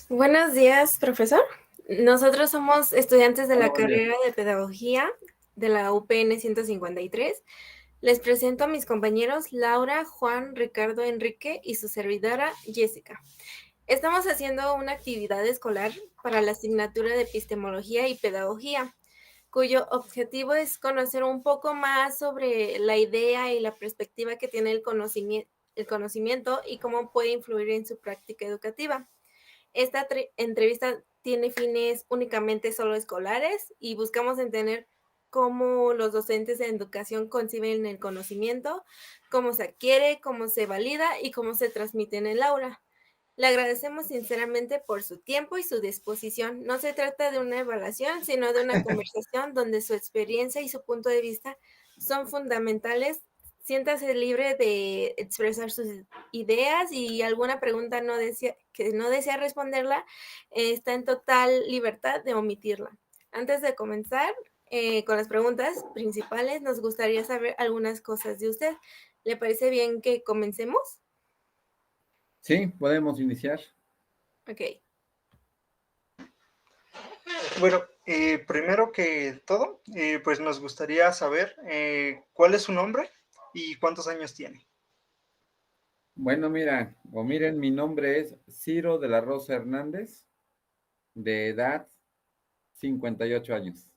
Buenos días, profesor. Nosotros somos estudiantes de Hola, la buen día. carrera de Pedagogía de la UPN 153. Les presento a mis compañeros Laura, Juan, Ricardo, Enrique y su servidora Jessica. Estamos haciendo una actividad escolar para la asignatura de Epistemología y Pedagogía, cuyo objetivo es conocer un poco más sobre la idea y la perspectiva que tiene el conocimiento y cómo puede influir en su práctica educativa. Esta entrevista tiene fines únicamente solo escolares y buscamos entender cómo los docentes de educación conciben el conocimiento, cómo se adquiere, cómo se valida y cómo se transmite en el aula. Le agradecemos sinceramente por su tiempo y su disposición. No se trata de una evaluación, sino de una conversación donde su experiencia y su punto de vista son fundamentales. Siéntase libre de expresar sus ideas y alguna pregunta que no desea responderla, está en total libertad de omitirla. Antes de comenzar con las preguntas principales, nos gustaría saber algunas cosas de usted. ¿Le parece bien que comencemos? Sí, podemos iniciar. Ok. Bueno, primero que todo, pues nos gustaría saber cuál es su nombre y cuántos años tiene. Bueno, miren, mi nombre es Ciro de la Rosa Hernández, de edad 58 años.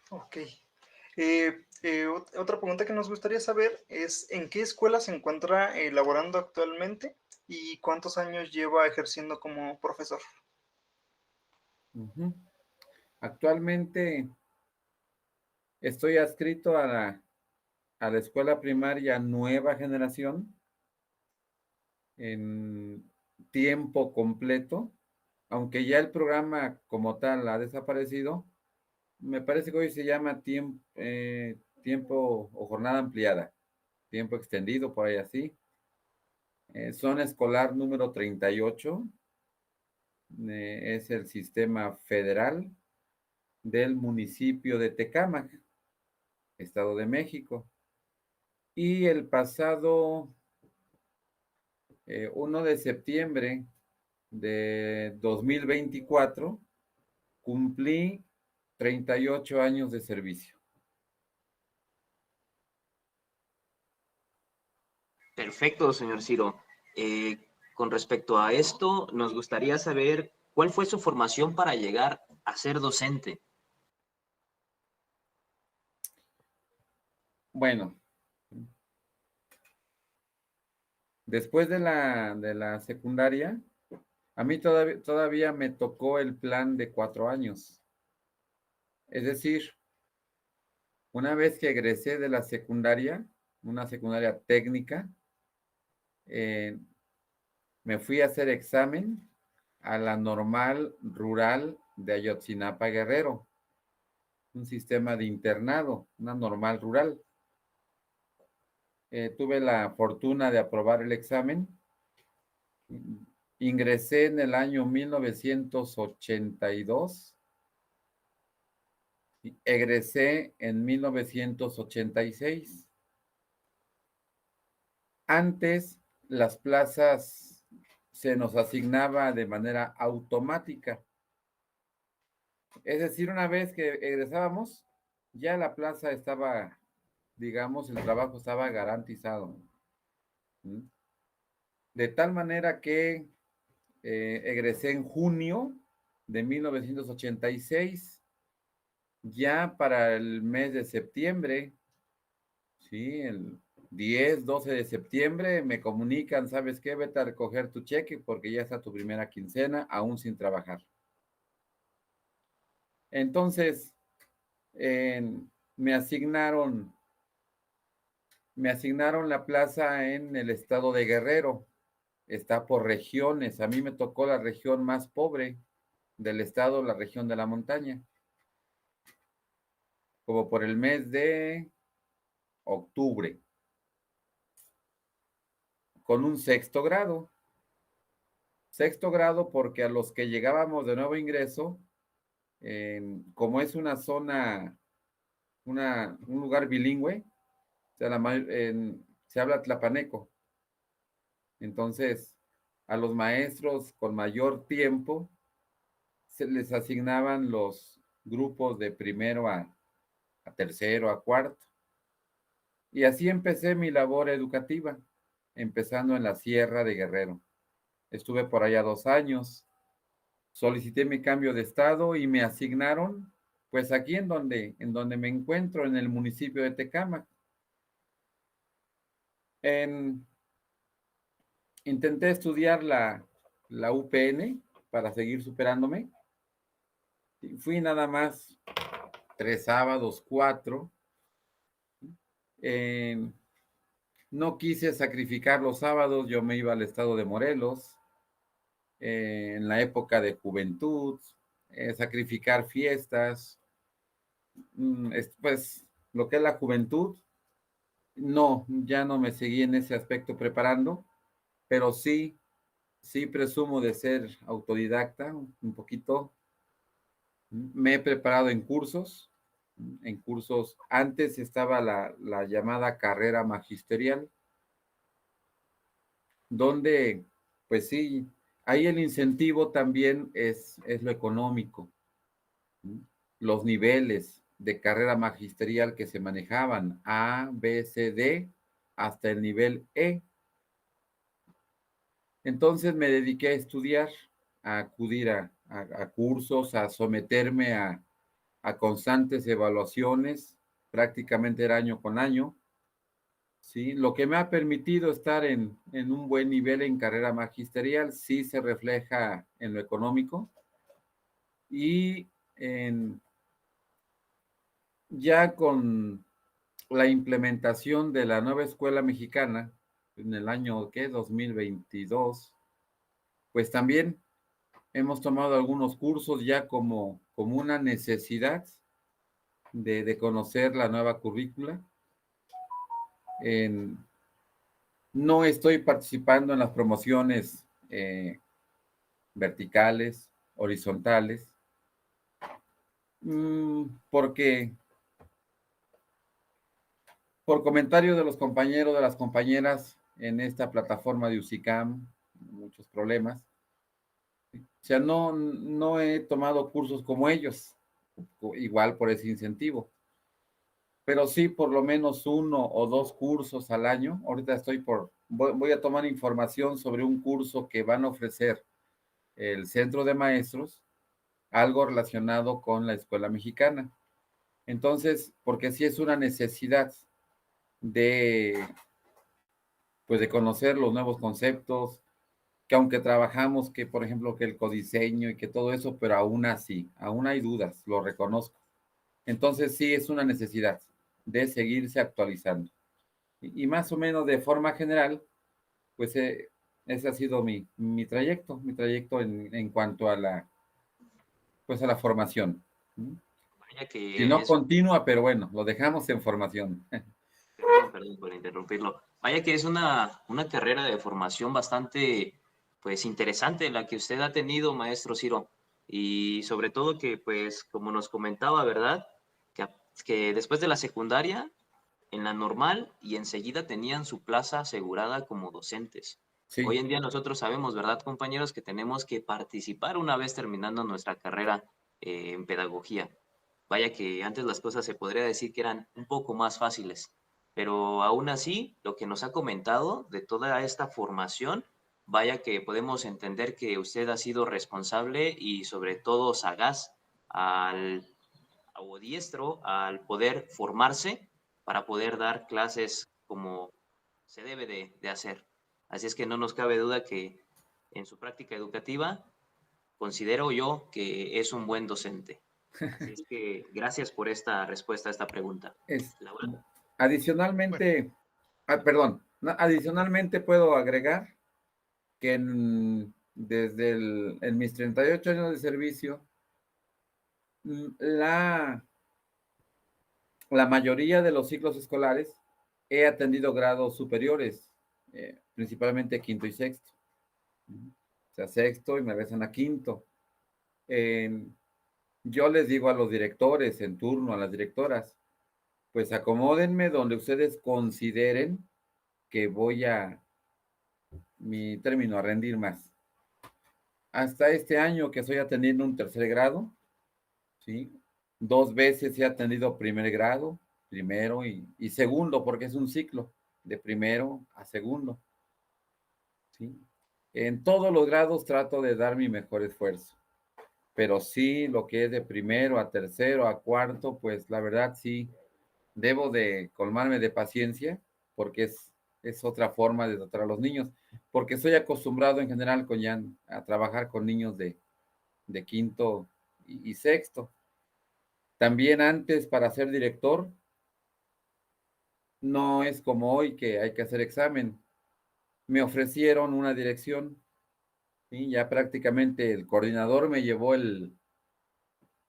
Ok. Otra pregunta que nos gustaría saber es en qué escuela se encuentra laborando actualmente y cuántos años lleva ejerciendo como profesor. Ujú. Actualmente estoy adscrito a la escuela primaria Nueva Generación en tiempo completo, aunque ya el programa como tal ha desaparecido. Me parece que hoy se llama tiempo o jornada ampliada, tiempo extendido, por ahí así. Zona escolar número 38, es el sistema federal del municipio de Tecámac, Estado de México. Y el pasado 1 de septiembre de 2024 cumplí 38 años de servicio. Perfecto, señor Ciro. Con respecto a esto, nos gustaría saber cuál fue su formación para llegar a ser docente. Bueno, después de la secundaria, a mí todavía me tocó el plan de 4 años. Es decir, una vez que egresé de la secundaria, una secundaria técnica, eh, me fui a hacer examen a la normal rural de Ayotzinapa, Guerrero, un sistema de internado, una normal rural. Tuve la fortuna de aprobar el examen. Ingresé en el año 1982 y egresé en 1986. Antes, las plazas se nos asignaba de manera automática. Es decir, una vez que egresábamos, ya la plaza estaba, digamos, el trabajo estaba garantizado. ¿Mm? De tal manera que egresé en junio de 1986. Ya para el mes de septiembre, sí, el 10, 12 de septiembre, me comunican, ¿sabes qué? Vete a recoger tu cheque porque ya está tu primera quincena, aún sin trabajar. Entonces, me asignaron, me asignaron la plaza en el estado de Guerrero. Está por regiones. A mí me tocó la región más pobre del estado, la región de la montaña, como por el mes de octubre, con un sexto grado. Sexto grado porque a los que llegábamos de nuevo ingreso, como es una zona, un lugar bilingüe, o sea, se habla tlapaneco. Entonces, a los maestros con mayor tiempo se les asignaban los grupos de primero a tercero, a cuarto. Y así empecé mi labor educativa, empezando en la Sierra de Guerrero. Estuve por allá 2 años, solicité mi cambio de estado y me asignaron, pues aquí en donde me encuentro, en el municipio de Tecámac. Intenté estudiar la UPN para seguir superándome. Fui nada más 3 sábados, 4. No quise sacrificar los sábados, yo me iba al estado de Morelos, en la época de juventud, sacrificar fiestas, pues lo que es la juventud, no, ya no me seguí en ese aspecto preparando, pero sí presumo de ser autodidacta un poquito. Me he preparado en cursos. Antes estaba la llamada carrera magisterial, donde, pues sí, ahí el incentivo también es lo económico. Los niveles de carrera magisterial que se manejaban, A, B, C, D, hasta el nivel E. Entonces me dediqué a estudiar, a acudir a cursos, a someterme a constantes evaluaciones, prácticamente era año con año, ¿sí? Lo que me ha permitido estar en un buen nivel en carrera magisterial, sí se refleja en lo económico y ya con la implementación de la nueva escuela mexicana en el año, ¿qué? 2022, pues también hemos tomado algunos cursos ya como una necesidad de conocer la nueva currícula. No estoy participando en las promociones verticales, horizontales, porque por comentario de los compañeros, de las compañeras en esta plataforma de UCICAM, muchos problemas. O sea, no he tomado cursos como ellos, igual por ese incentivo. Pero sí por lo menos 1 o 2 cursos al año. Ahorita voy a tomar información sobre un curso que van a ofrecer el Centro de Maestros, algo relacionado con la escuela mexicana. Entonces, porque sí es una necesidad de, pues, de conocer los nuevos conceptos, que aunque trabajamos, que por ejemplo, que el codiseño y que todo eso, pero aún así, aún hay dudas, lo reconozco. Entonces, sí es una necesidad de seguirse actualizando. Y más o menos de forma general, pues ese ha sido mi trayecto en cuanto a pues a la formación. Vaya Si que no es continua, pero bueno, lo dejamos en formación. Perdón por interrumpirlo. Vaya que es una carrera de formación bastante, pues, interesante la que usted ha tenido, maestro Ciro. Y sobre todo que, pues, como nos comentaba, ¿verdad? Que después de la secundaria, en la normal y enseguida tenían su plaza asegurada como docentes. Hoy Sí, en día nosotros sabemos, ¿verdad, compañeros?, que tenemos que participar una vez terminando nuestra carrera en pedagogía. Vaya que antes las cosas se podría decir que eran un poco más fáciles, pero aún así, lo que nos ha comentado de toda esta formación, vaya que podemos entender que usted ha sido responsable y sobre todo sagaz o diestro al poder formarse para poder dar clases como se debe de hacer. Así es que no nos cabe duda que en su práctica educativa considero yo que es un buen docente. Así es que gracias por esta respuesta a esta pregunta. es, Laura. Bueno, adicionalmente, perdón, adicionalmente puedo agregar que desde en mis 38 años de servicio, la mayoría de los ciclos escolares he atendido grados superiores, principalmente quinto y sexto. O sea, sexto y me regresan a quinto. Yo les digo a los directores en turno, a las directoras, pues acomódenme donde ustedes consideren que voy a mi término, a rendir más. Hasta este año que estoy atendiendo un tercer grado, ¿sí? 2 veces he atendido primer grado, primero y segundo, porque es un ciclo de primero a segundo, ¿sí? En todos los grados trato de dar mi mejor esfuerzo, pero sí, lo que es de primero a tercero a cuarto, pues la verdad sí, debo de colmarme de paciencia, porque es otra forma de tratar a los niños, porque estoy acostumbrado en general a trabajar con niños de quinto y sexto. También antes, para ser director, no es como hoy que hay que hacer examen. Me ofrecieron una dirección, ¿sí? Ya prácticamente el coordinador me llevó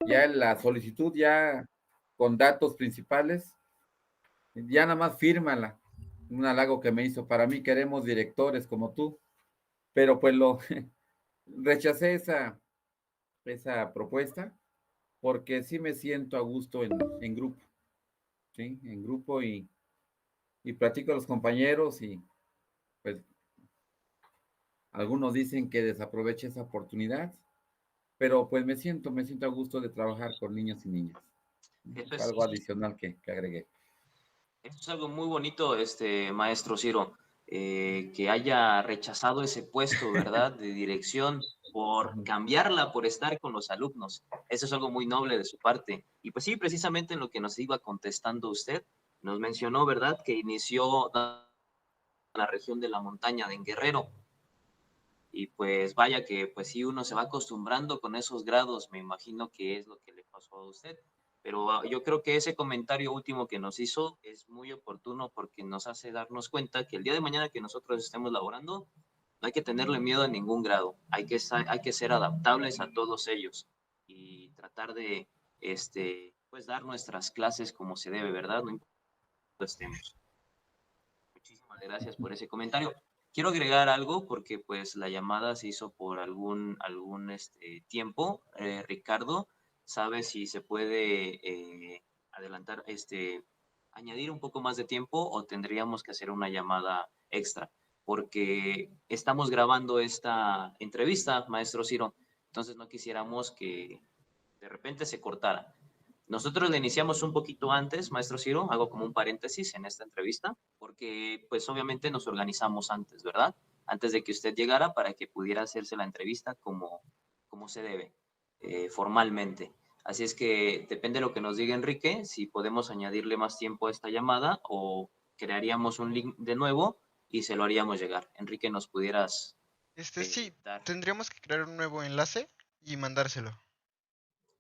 ya la solicitud, ya con datos principales, ya nada más fírmala. Un halago que me hizo, para mí queremos directores como tú, pero pues rechacé esa propuesta porque sí me siento a gusto en grupo, ¿sí? En grupo y platico a los compañeros y pues algunos dicen que desaproveche esa oportunidad, pero pues me siento a gusto de trabajar con niños y niñas. Eso Es es, algo adicional que agregué. Esto es algo muy bonito, maestro Ciro, que haya rechazado ese puesto, ¿verdad?, de dirección por cambiarla, por estar con los alumnos. Eso es algo muy noble de su parte. Y pues sí, precisamente en lo que nos iba contestando usted, nos mencionó, ¿verdad?, que inició en la región de la montaña de en Guerrero. Y pues vaya que pues sí uno se va acostumbrando con esos grados, me imagino que es lo que le pasó a usted. Pero yo creo que ese comentario último que nos hizo es muy oportuno porque nos hace darnos cuenta que el día de mañana que nosotros estemos laborando, no hay que tenerle miedo a ningún grado, hay que ser adaptables a todos ellos y tratar de pues dar nuestras clases como se debe, ¿verdad? No importa dónde estemos. Muchísimas gracias por ese comentario. Quiero agregar algo porque pues la llamada se hizo por algún tiempo. Ricardo, ¿sabe si se puede adelantar, añadir un poco más de tiempo o tendríamos que hacer una llamada extra? Porque estamos grabando esta entrevista, maestro Ciro, entonces no quisiéramos que de repente se cortara. Nosotros le iniciamos un poquito antes, maestro Ciro, hago como un paréntesis en esta entrevista, porque pues obviamente nos organizamos antes, ¿verdad? Antes de que usted llegara para que pudiera hacerse la entrevista como se debe, formalmente. Así es que depende de lo que nos diga Enrique, si podemos añadirle más tiempo a esta llamada o crearíamos un link de nuevo y se lo haríamos llegar. Enrique, ¿nos pudieras Sí, dar? tendríamos que crear un nuevo enlace y mandárselo.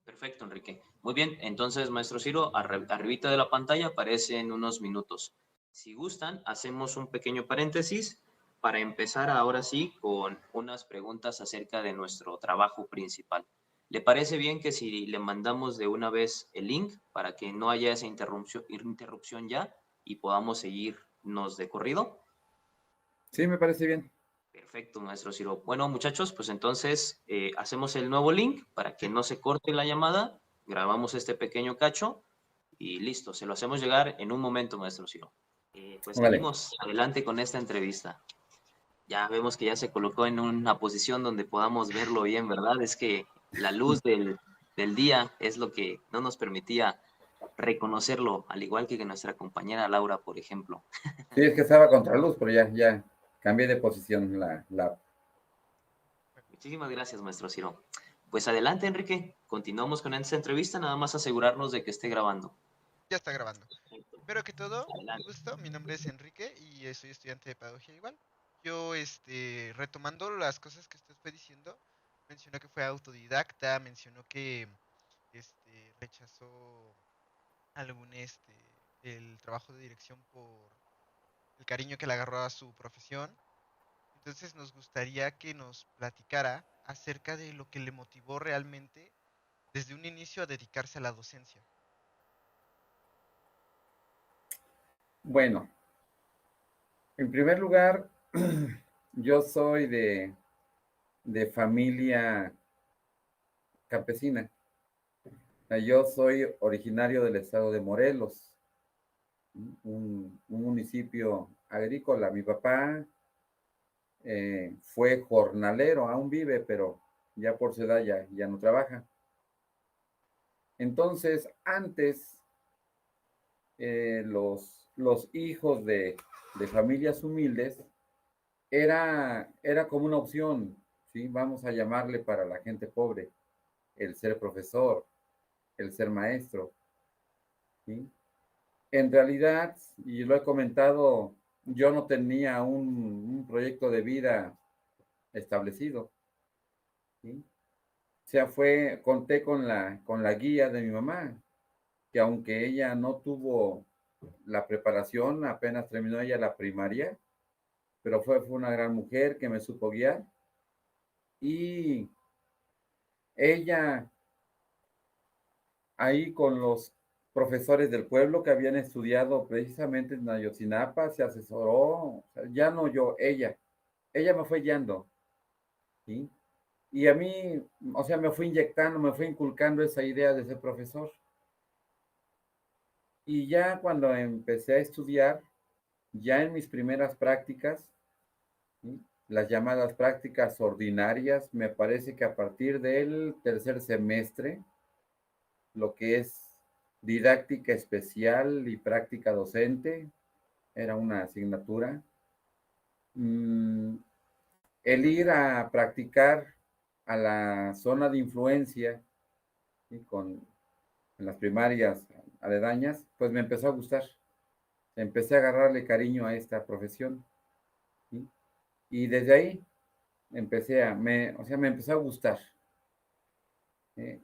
Perfecto, Enrique. Muy bien, entonces, maestro Ciro, arribita de la pantalla aparece en unos minutos. Si gustan, hacemos un pequeño paréntesis para empezar ahora sí con unas preguntas acerca de nuestro trabajo principal. ¿Le parece bien que si le mandamos de una vez el link para que no haya esa interrupción ya y podamos seguirnos de corrido? Sí, me parece bien. Perfecto, maestro Ciro. Bueno, muchachos, pues entonces hacemos el nuevo link para que no se corte la llamada, grabamos este pequeño cacho y listo, se lo hacemos llegar en un momento, maestro Ciro. Pues Vale. seguimos adelante con esta entrevista. Ya vemos que ya se colocó en una posición donde podamos verlo bien, ¿verdad? Es que la luz del día es lo que no nos permitía reconocerlo, al igual que nuestra compañera Laura, por ejemplo. Sí, es que estaba contra luz, pero ya cambié de posición la. Muchísimas gracias, maestro Ciro. Pues adelante, Enrique. Continuamos con esta entrevista, nada más asegurarnos de que esté grabando. Ya está grabando. Primero que todo, un Adelante. gusto. Mi nombre es Enrique y soy estudiante de pedagogía igual. Yo, retomando las cosas que usted fue diciendo, mencionó que fue autodidacta, mencionó que, rechazó el trabajo de dirección por el cariño que le agarró a su profesión. Entonces nos gustaría que nos platicara acerca de lo que le motivó realmente desde un inicio a dedicarse a la docencia. Bueno, en primer lugar, yo soy de familia campesina. Yo soy originario del estado de Morelos, un municipio agrícola. Mi papá fue jornalero, aún vive, pero ya por su edad ya no trabaja. Entonces, antes, los hijos de familias humildes era como una opción, ¿sí? Vamos a llamarle para la gente pobre, el ser profesor, el ser maestro, ¿sí? En realidad, y lo he comentado, yo no tenía un proyecto de vida establecido, ¿sí? O sea, conté con la guía de mi mamá, que aunque ella no tuvo la preparación, apenas terminó ella la primaria, pero fue una gran mujer que me supo guiar. Y ella ahí con los profesores del pueblo que habían estudiado precisamente en Ayotzinapa, se asesoró, o sea, ya no yo, ella me fue guiando, ¿sí? Y a mí, o sea, me fue inyectando, me fue inculcando esa idea de ser profesor. Y ya cuando empecé a estudiar, ya en mis primeras prácticas, ¿sí? Las llamadas prácticas ordinarias, me parece que a partir del tercer semestre, lo que es didáctica especial y práctica docente, era una asignatura. Mm, el ir a practicar a la zona de influencia, ¿sí? En las primarias aledañas, pues me empezó a gustar. Empecé a agarrarle cariño a esta profesión, ¿sí? Y desde ahí o sea, me empezó a gustar. ¿Eh?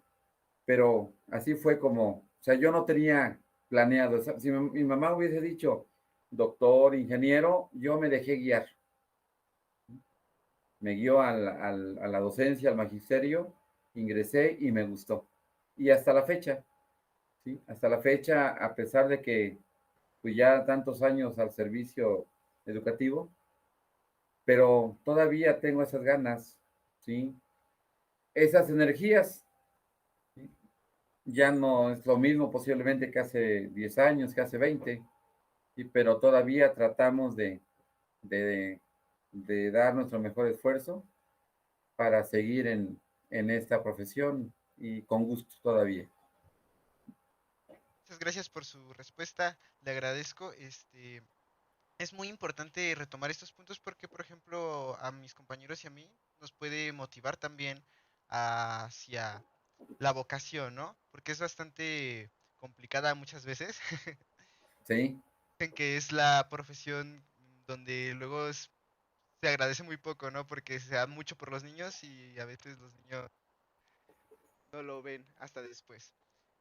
Pero así fue como, o sea, yo no tenía planeado. Si mi mamá hubiese dicho doctor, ingeniero, yo me dejé guiar. Me guió a la docencia, al magisterio, ingresé y me gustó. Y hasta la fecha, ¿sí? Hasta la fecha, a pesar de que pues ya tantos años al servicio educativo, pero todavía tengo esas ganas, ¿sí? Esas energías, ¿sí? Ya no es lo mismo posiblemente que hace 10 años, que hace 20, ¿sí? Pero todavía tratamos de, de dar nuestro mejor esfuerzo para seguir en esta profesión y con gusto todavía. Muchas gracias por su respuesta, le agradezco. Es muy importante retomar estos puntos porque, por ejemplo, a mis compañeros y a mí nos puede motivar también hacia la vocación, ¿no? Porque es bastante complicada muchas veces. ¿Sí? En que es la profesión donde luego se agradece muy poco, ¿no? Porque se da mucho por los niños y a veces los niños no lo ven hasta después.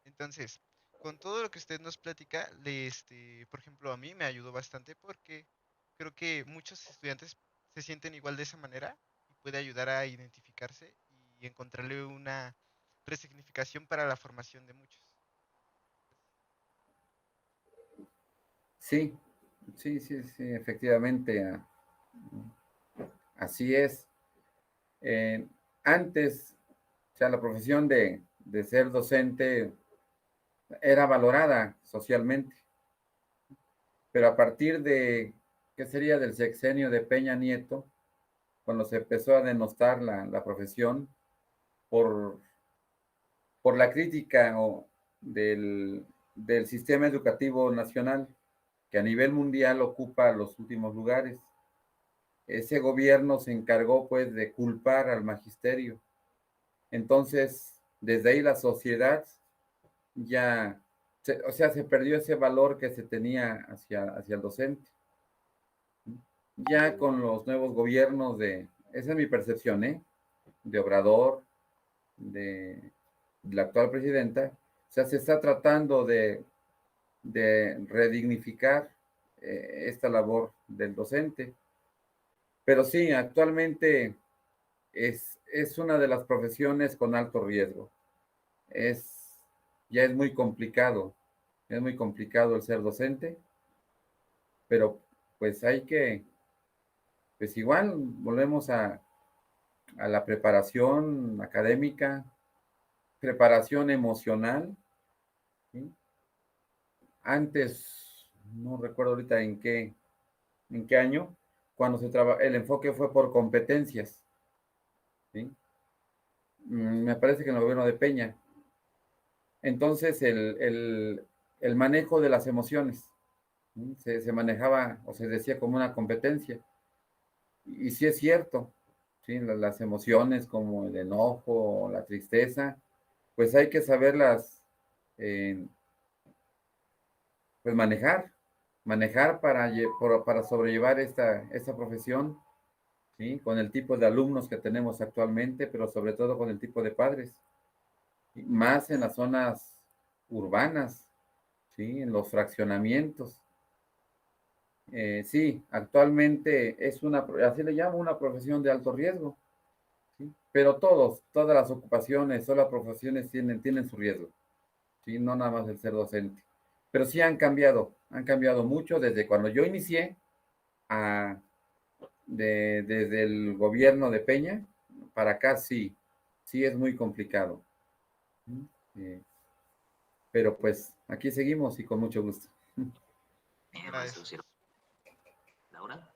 Entonces, con todo lo que usted nos platica, por ejemplo, a mí me ayudó bastante porque creo que muchos estudiantes se sienten igual de esa manera y puede ayudar a identificarse y encontrarle una resignificación para la formación de muchos. Sí, sí, efectivamente, así es. Eh, Antes, o sea, la profesión de ser docente era valorada socialmente, pero a partir ¿qué sería? Del sexenio de Peña Nieto, cuando se empezó a denostar la profesión por, por la crítica del sistema educativo nacional, que a nivel mundial ocupa los últimos lugares. Ese gobierno se encargó pues de culpar al magisterio. Entonces, desde ahí la sociedad ya, o sea, se perdió ese valor que se tenía hacia el docente. Ya con los nuevos gobiernos esa es mi percepción, ¿eh? De Obrador, de la actual presidenta, o sea, se está tratando de redignificar esta labor del docente. Pero sí, actualmente es una de las profesiones con alto riesgo. Es, ya es muy complicado el ser docente, pero pues pues igual volvemos a la preparación académica, preparación emocional, ¿sí? Antes, no recuerdo ahorita en qué año, cuando el enfoque fue por competencias, ¿sí? Me parece que en el gobierno de Peña. Entonces, el manejo de las emociones, ¿sí? Se manejaba o se decía como una competencia. Y sí es cierto, ¿sí? Las emociones como el enojo, la tristeza, pues hay que saberlas eh, pues manejar para sobrellevar esta profesión, ¿sí? Con el tipo de alumnos que tenemos actualmente, pero sobre todo con el tipo de padres, y más en las zonas urbanas, ¿sí? En los fraccionamientos. Sí, actualmente así le llamo, una profesión de alto riesgo, ¿sí? Pero todas las ocupaciones, todas las profesiones tienen su riesgo, ¿sí? No nada más el ser docente. Pero sí han cambiado mucho desde cuando yo inicié a, desde el gobierno de Peña para acá, sí es muy complicado. Eh, pero pues aquí seguimos y con mucho gusto. Bien, maestro Gracias. Ciro. Laura.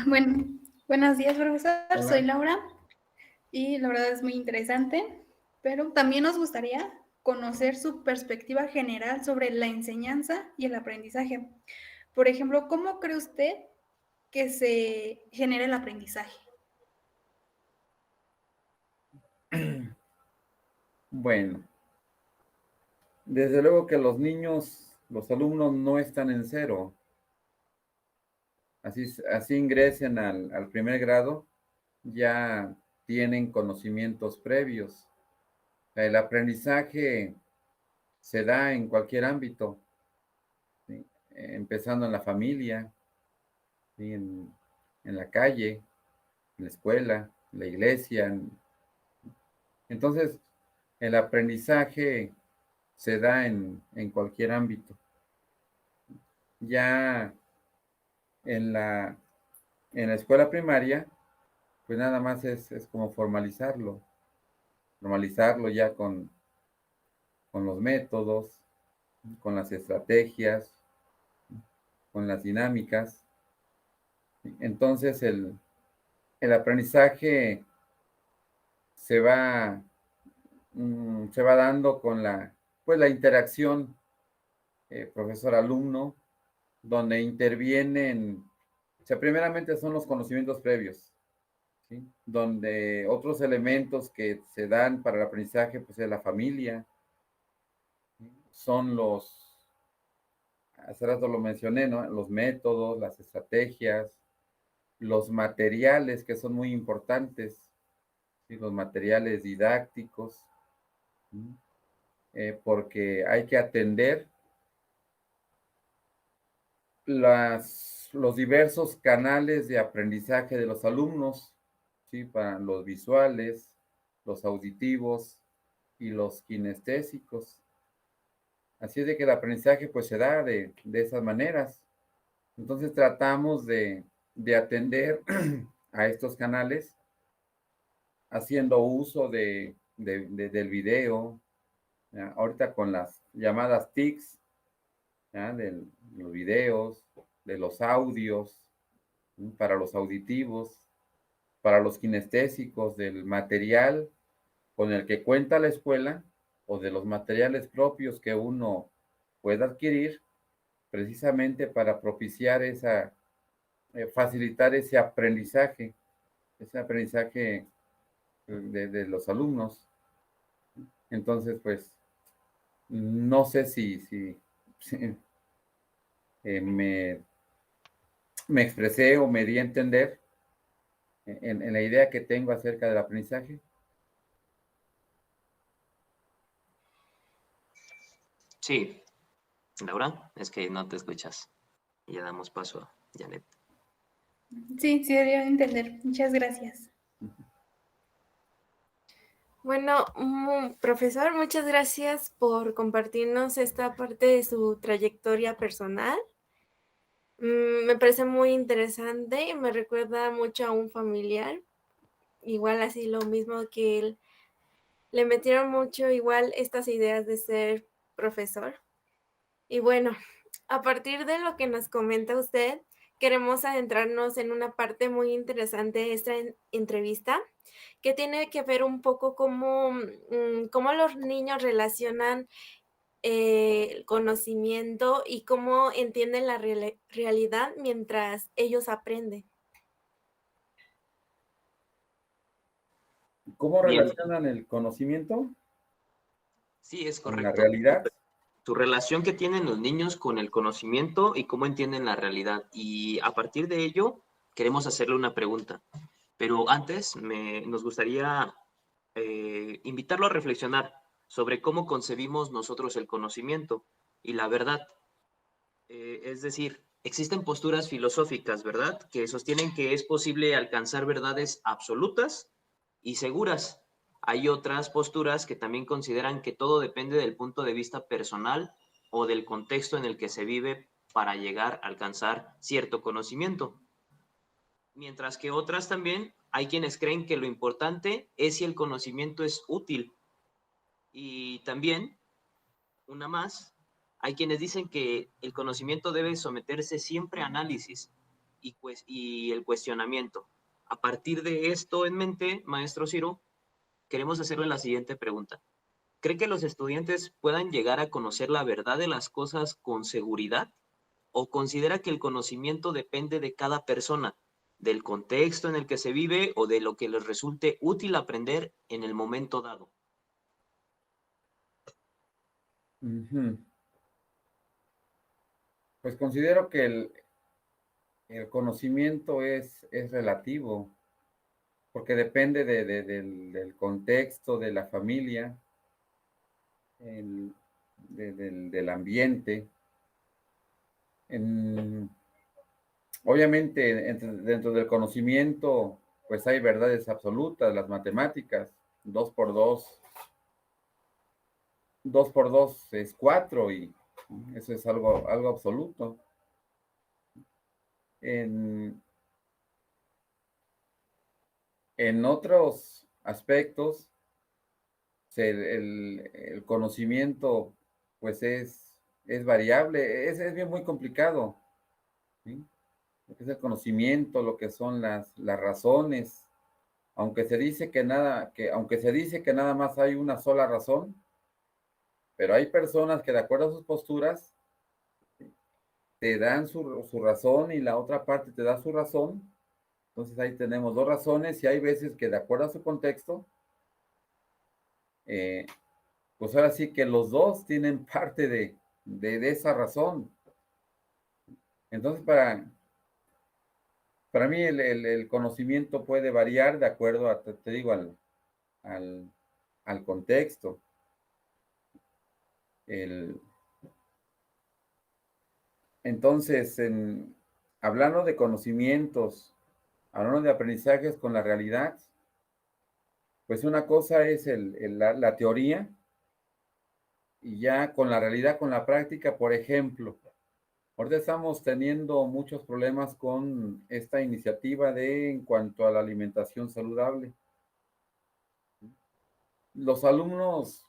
Bueno, buenos días, profesor. Soy Hola. Laura y la verdad es muy interesante, pero también nos gustaría conocer su perspectiva general sobre la enseñanza y el aprendizaje. Por ejemplo, ¿cómo cree usted que se genera el aprendizaje? Bueno, desde luego que los alumnos no están en cero. Así ingresen al primer grado, ya tienen conocimientos previos. El aprendizaje se da en cualquier ámbito, ¿sí? Empezando en la familia, ¿sí? En la calle, en la escuela, en la iglesia. Entonces, el aprendizaje se da en cualquier ámbito. Ya en en la escuela primaria, pues nada más es como formalizarlo ya con los métodos, con las estrategias, con las dinámicas. Entonces el aprendizaje se va, se va dando con pues la interacción profesor-alumno, donde intervienen, o sea, primeramente son los conocimientos previos, ¿sí? Donde otros elementos que se dan para el aprendizaje, pues es la familia, ¿sí? Son hace rato lo mencioné, ¿no? Los métodos, las estrategias, los materiales que son muy importantes, ¿sí? Los materiales didácticos, ¿sí? Porque hay que atender los diversos canales de aprendizaje de los alumnos, ¿sí? Para los visuales, los auditivos y los kinestésicos. Así es de que el aprendizaje pues se da de esas maneras. Entonces tratamos de atender a estos canales haciendo uso del video, ¿ya? Ahorita con las llamadas TICs, ¿ya? De los videos, de los audios, ¿sí? Para los auditivos, para los kinestésicos, del material con el que cuenta la escuela o de los materiales propios que uno pueda adquirir precisamente para propiciar facilitar ese aprendizaje de los alumnos. Entonces, pues, no sé si, eh, me, me expresé o me di a entender en la idea que tengo acerca del aprendizaje. Sí, Laura, es que no te escuchas. Ya damos paso a Janet. Sí, sí, debería entender. Muchas gracias. Bueno, profesor, muchas gracias por compartirnos esta parte de su trayectoria personal. Me parece muy interesante y me recuerda mucho a un familiar, igual así lo mismo que él. Le metieron mucho igual estas ideas de ser profesor. Y bueno, a partir de lo que nos comenta usted, queremos adentrarnos en una parte muy interesante de esta entrevista, que tiene que ver un poco cómo los niños relacionan el conocimiento y cómo entienden la realidad mientras ellos aprenden. ¿Cómo Bien, relacionan el conocimiento sí, es con la correcto. realidad? Tu relación que tienen los niños con el conocimiento y cómo entienden la realidad. Y a partir de ello, queremos hacerle una pregunta. Pero antes, nos gustaría invitarlo a reflexionar sobre cómo concebimos nosotros el conocimiento y la verdad. Es decir, existen posturas filosóficas, ¿verdad?, que sostienen que es posible alcanzar verdades absolutas y seguras. Hay otras posturas que también consideran que todo depende del punto de vista personal o del contexto en el que se vive para llegar a alcanzar cierto conocimiento. Mientras que otras también hay quienes creen que lo importante es si el conocimiento es útil. Y también una más, hay quienes dicen que el conocimiento debe someterse siempre a análisis y el cuestionamiento. A partir de esto en mente, maestro Ciro, queremos hacerle la siguiente pregunta. ¿Cree que los estudiantes puedan llegar a conocer la verdad de las cosas con seguridad? ¿O considera que el conocimiento depende de cada persona, del contexto en el que se vive o de lo que les resulte útil aprender en el momento dado? Ujú. Pues considero que el conocimiento es relativo, porque depende del contexto, de la familia, el- del ambiente. En- Obviamente, dentro del conocimiento, pues hay verdades absolutas, las matemáticas, dos por dos es cuatro y eso es algo absoluto. En, en otros aspectos, el conocimiento, pues es variable, es bien muy complicado, ¿sí? Lo que es el conocimiento, lo que son las razones, aunque se dice que nada más hay una sola razón, pero hay personas que de acuerdo a sus posturas te dan su razón y la otra parte te da su razón. Entonces ahí tenemos dos razones y hay veces que de acuerdo a su contexto, eh, pues ahora sí que los dos tienen parte de esa razón. Entonces para mí el conocimiento puede variar de acuerdo a, te digo, al, al contexto. El, entonces, hablando de conocimientos, hablando de aprendizajes con la realidad, pues una cosa es la teoría y ya con la realidad, con la práctica, por ejemplo, ahorita estamos teniendo muchos problemas con esta iniciativa en cuanto a la alimentación saludable. Los alumnos,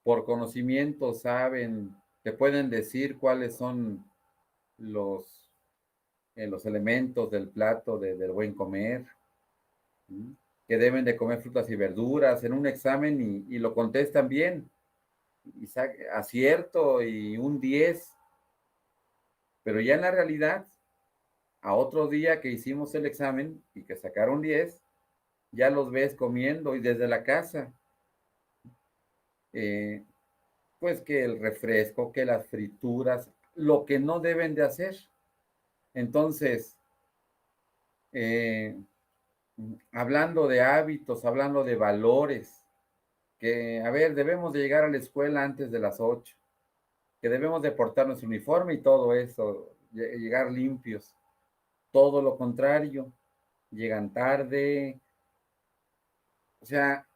por conocimiento, saben, te pueden decir cuáles son los, los elementos del plato del buen comer, ¿sí? Que deben de comer frutas y verduras en un examen y lo contestan bien, y acierto y un 10, pero ya en la realidad, a otro día que hicimos el examen y que sacaron 10, ya los ves comiendo y desde la casa, eh, pues que el refresco, que las frituras, lo que no deben de hacer. Entonces, eh, hablando de hábitos, hablando de valores, que, a ver, debemos de llegar a la escuela antes de las 8, que debemos de portar nuestro uniforme y todo eso, llegar limpios. Todo lo contrario, llegan tarde, o sea,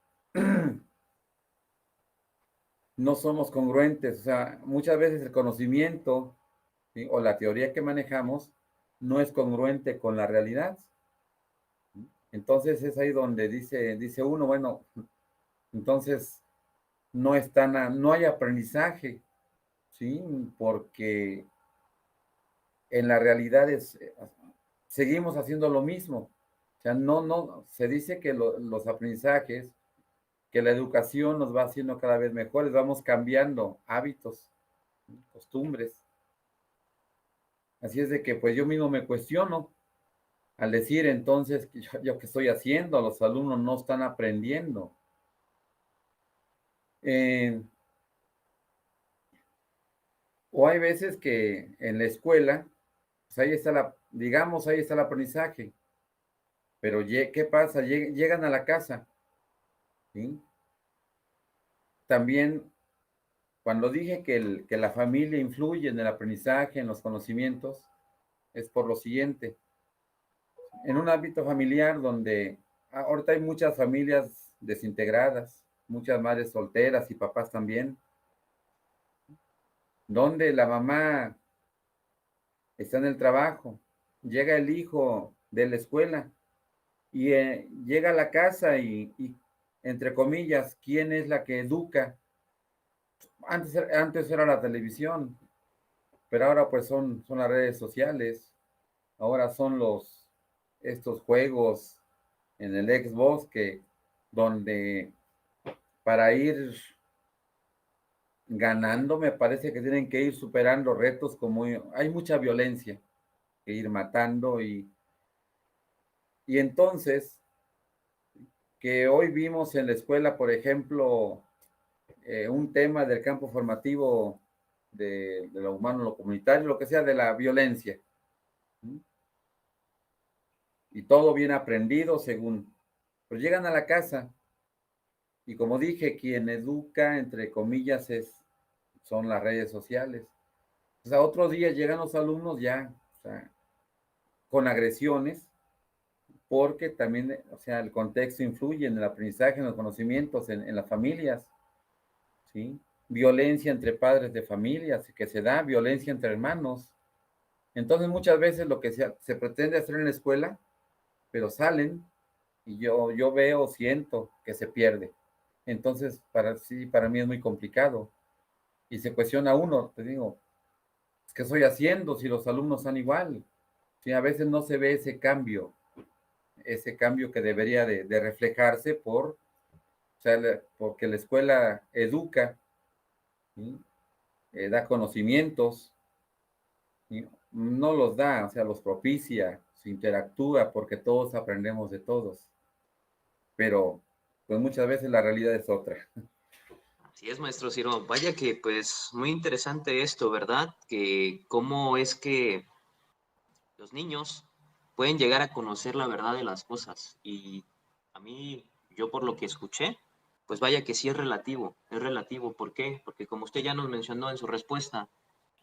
no somos congruentes, o sea, muchas veces el conocimiento, ¿sí?, o la teoría que manejamos no es congruente con la realidad. Entonces es ahí donde dice uno, bueno, entonces no hay aprendizaje, ¿sí? Porque en la realidad seguimos haciendo lo mismo. O sea, se dice que los aprendizajes, que la educación nos va haciendo cada vez mejores, vamos cambiando hábitos, costumbres. Así es de que pues yo mismo me cuestiono al decir entonces, ¿yo qué estoy haciendo? Los alumnos no están aprendiendo. O hay veces que en la escuela, pues ahí está digamos, ahí está el aprendizaje, pero ¿qué pasa? Llegan a la casa, ¿sí? También, cuando dije que la familia influye en el aprendizaje, en los conocimientos, es por lo siguiente. En un ámbito familiar donde ahorita hay muchas familias desintegradas, muchas madres solteras y papás también, donde la mamá está en el trabajo, llega el hijo de la escuela y llega a la casa y, entre comillas, ¿quién es la que educa? Antes era la televisión, pero ahora pues son las redes sociales, ahora son estos juegos en el Xbox donde para ir ganando me parece que tienen que ir superando retos como hay mucha violencia que ir matando y entonces que hoy vimos en la escuela, por ejemplo, un tema del campo formativo de lo humano, lo comunitario, lo que sea, de la violencia. ¿Sí? Y todo bien aprendido según. Pues llegan a la casa y como dije, quien educa, entre comillas, son las redes sociales. O sea, otro día llegan los alumnos ya, o sea, con agresiones, porque también, o sea, el contexto influye en el aprendizaje, en los conocimientos, en las familias, ¿sí? Violencia entre padres de familias, que se da, violencia entre hermanos. Entonces, muchas veces lo que se pretende hacer en la escuela, pero salen y yo veo, siento que se pierde. Entonces, para mí es muy complicado. Y se cuestiona uno, te digo, ¿qué estoy haciendo si los alumnos son igual? Si a veces no se ve ese cambio que debería de reflejarse o sea, porque la escuela educa, ¿sí? Da conocimientos, ¿sí? No los da, o sea, los propicia, se interactúa porque todos aprendemos de todos, pero pues muchas veces la realidad es otra. Así es, maestro Ciro. Vaya que pues muy interesante esto, ¿verdad? Que cómo es que los niños pueden llegar a conocer la verdad de las cosas. Y a mí, yo por lo que escuché, pues vaya que sí es relativo. Es relativo, ¿por qué? Porque como usted ya nos mencionó en su respuesta,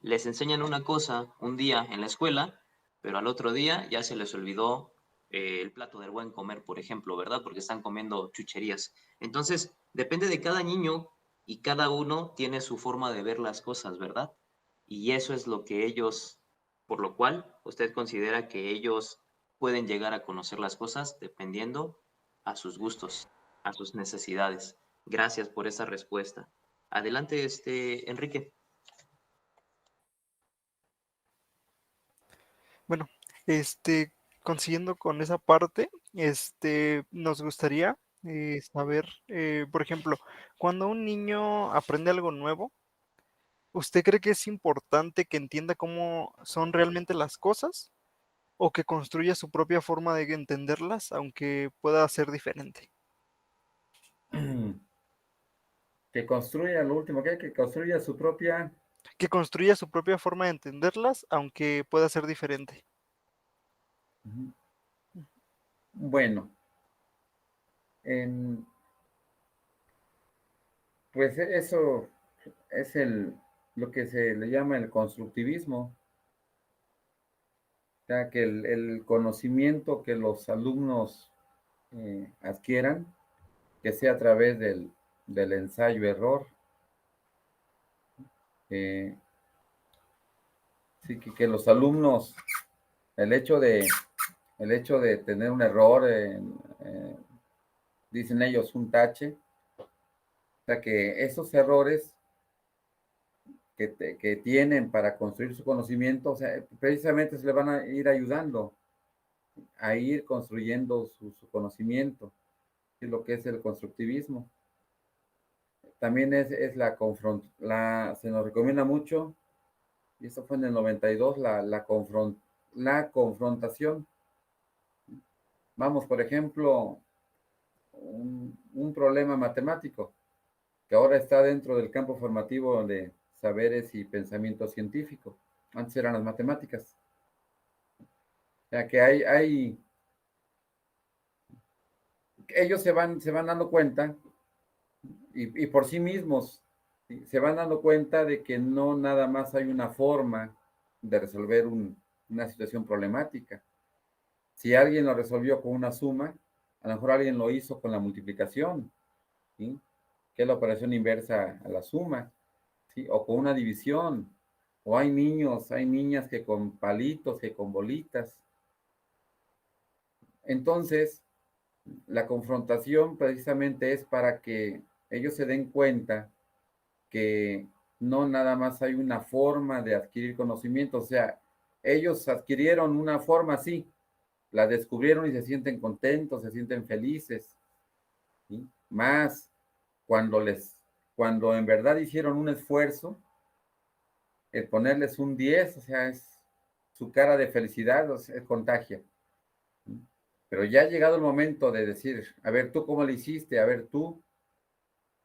les enseñan una cosa un día en la escuela, pero al otro día ya se les olvidó el plato del buen comer, por ejemplo, ¿verdad? Porque están comiendo chucherías. Entonces, depende de cada niño y cada uno tiene su forma de ver las cosas, ¿verdad? Y eso es lo que ellos, por lo cual usted considera que ellos pueden llegar a conocer las cosas dependiendo a sus gustos, a sus necesidades. Gracias por esa respuesta. Adelante, Enrique. Bueno, consiguiendo con esa parte, nos gustaría saber, por ejemplo, cuando un niño aprende algo nuevo, ¿usted cree que es importante que entienda cómo son realmente las cosas o que construya su propia forma de entenderlas, aunque pueda ser diferente? Que construya lo último, que construya su propia. Que construya su propia forma de entenderlas, aunque pueda ser diferente. Bueno, pues eso es lo que se le llama el constructivismo. O sea, que el conocimiento que los alumnos adquieran, que sea a través del ensayo-error. Sí, que los alumnos, el hecho de tener un error, dicen ellos un tache, o sea, que esos errores que tienen para construir su conocimiento, o sea, precisamente se le van a ir ayudando a ir construyendo su conocimiento, es lo que es el constructivismo. También es se nos recomienda mucho, y esto fue en el 92, la confrontación. Vamos, por ejemplo, un problema matemático que ahora está dentro del campo formativo de saberes y pensamiento científico. Antes eran las matemáticas. O sea que ellos se van dando cuenta y por sí mismos, ¿sí? Se van dando cuenta de que no nada más hay una forma de resolver una situación problemática. Si alguien lo resolvió con una suma, a lo mejor alguien lo hizo con la multiplicación, ¿sí? Que es la operación inversa a la suma, ¿sí? O con una división, o hay niños, hay niñas que con palitos, que con bolitas. Entonces, la confrontación precisamente es para que ellos se den cuenta que no nada más hay una forma de adquirir conocimiento, o sea, ellos adquirieron una forma, sí, la descubrieron y se sienten contentos, se sienten felices, ¿sí? Más cuando cuando en verdad hicieron un esfuerzo, el ponerles un 10, o sea, es su cara de felicidad, o sea, contagia. ¿Sí? Pero ya ha llegado el momento de decir, a ver, tú cómo le hiciste, a ver, tú,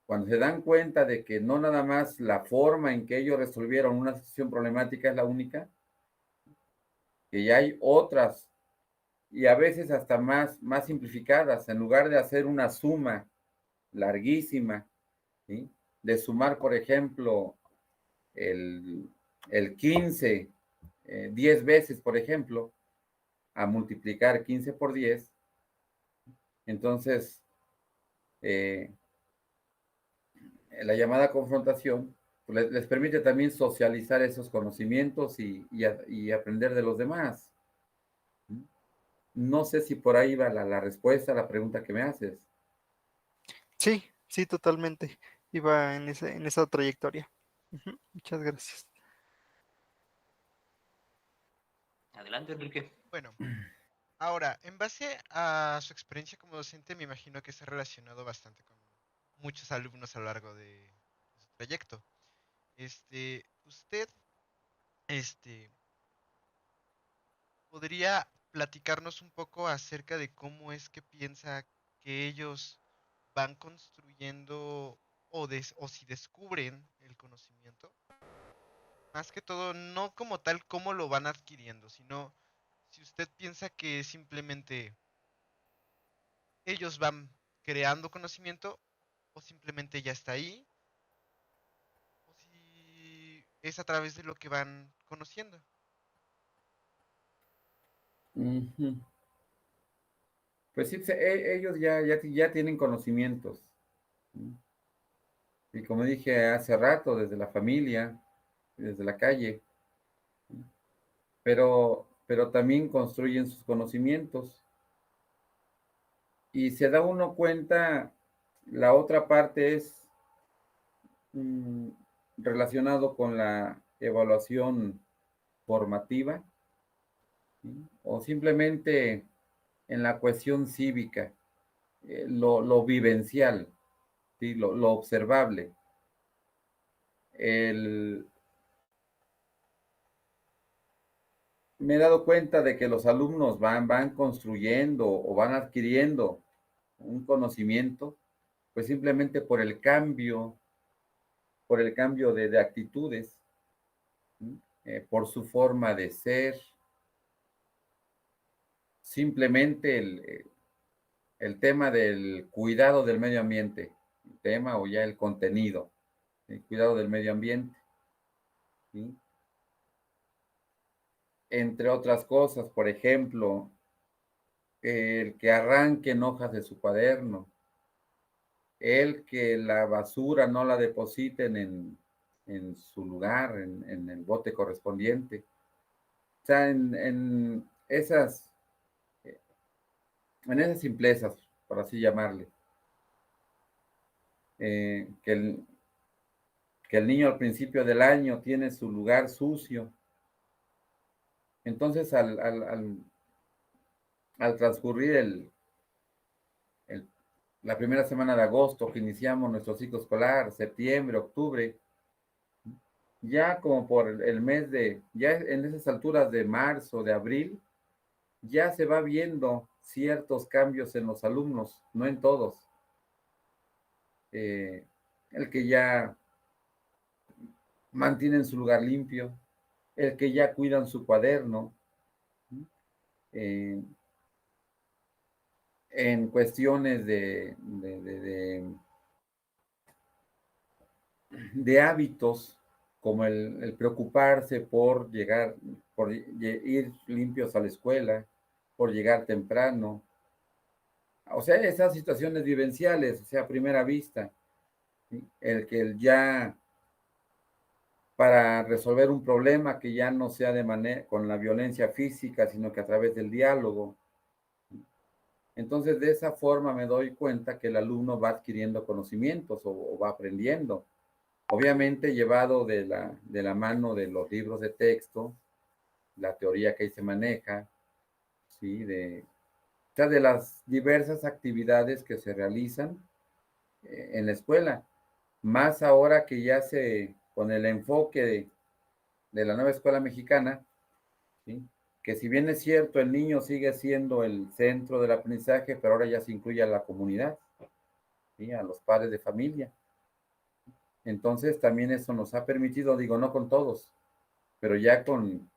cuando se dan cuenta de que no nada más la forma en que ellos resolvieron una situación problemática es la única, que ya hay otras y a veces hasta más simplificadas, en lugar de hacer una suma larguísima, ¿sí? De sumar, por ejemplo, el, el 15, 10 veces, por ejemplo, a multiplicar 15 por 10, entonces eh, la llamada confrontación pues, les permite también socializar esos conocimientos y aprender de los demás. No sé si por ahí va la respuesta a la pregunta que me haces. Sí, sí, totalmente. Iba en esa trayectoria. Ujú, muchas gracias. Adelante, Enrique. Bueno, ahora, en base a su experiencia como docente, me imagino que se ha relacionado bastante con muchos alumnos a lo largo de su trayecto. Usted, este, ¿podría platicarnos un poco acerca de cómo es que piensa que ellos van construyendo o si descubren el conocimiento? Más que todo, no como tal cómo lo van adquiriendo, sino si usted piensa que simplemente ellos van creando conocimiento o simplemente ya está ahí, o si es a través de lo que van conociendo. Ujú. Pues sí, ellos ya tienen conocimientos. ¿Sí? Y como dije hace rato, desde la familia, desde la calle, pero también construyen sus conocimientos. Y se da uno cuenta, la otra parte es mm, relacionado con la evaluación formativa, ¿sí? O simplemente en la cuestión cívica, lo vivencial, ¿sí? Lo observable. El, Me he dado cuenta de que los alumnos van construyendo o van adquiriendo un conocimiento, pues simplemente por el cambio de actitudes, ¿sí? Por su forma de ser, simplemente el tema del cuidado del medio ambiente, el tema o ya el contenido, el cuidado del medio ambiente, ¿sí? Entre otras cosas, por ejemplo, el que arranquen hojas de su cuaderno, el que la basura no la depositen en su lugar, en el bote correspondiente. O sea, en esas simplezas, por así llamarle, eh, que, el, que el niño al principio del año tiene su lugar sucio. Entonces, al transcurrir la primera semana de agosto, que iniciamos nuestro ciclo escolar, septiembre, octubre, ya como por el mes ya en esas alturas de marzo, de abril, ya se va viendo ciertos cambios en los alumnos, no en todos. El que ya mantienen su lugar limpio, el que ya cuidan su cuaderno, en cuestiones de hábitos, como el preocuparse por llegar, por ir limpios a la escuela, por llegar temprano. O sea, esas situaciones vivenciales, o sea, a primera vista, ¿sí? El que ya para resolver un problema que ya no sea de manera con la violencia física, sino que a través del diálogo. Entonces, de esa forma me doy cuenta que el alumno va adquiriendo conocimientos o va aprendiendo. Obviamente llevado de la mano de los libros de texto, la teoría que ahí se maneja, ¿sí? O sea, de las diversas actividades que se realizan en la escuela. Más ahora que ya con el enfoque de la nueva escuela mexicana, ¿sí? Que si bien es cierto, el niño sigue siendo el centro del aprendizaje, pero ahora ya se incluye a la comunidad, ¿sí? A los padres de familia. Entonces también eso nos ha permitido, digo, no con todos, pero ya con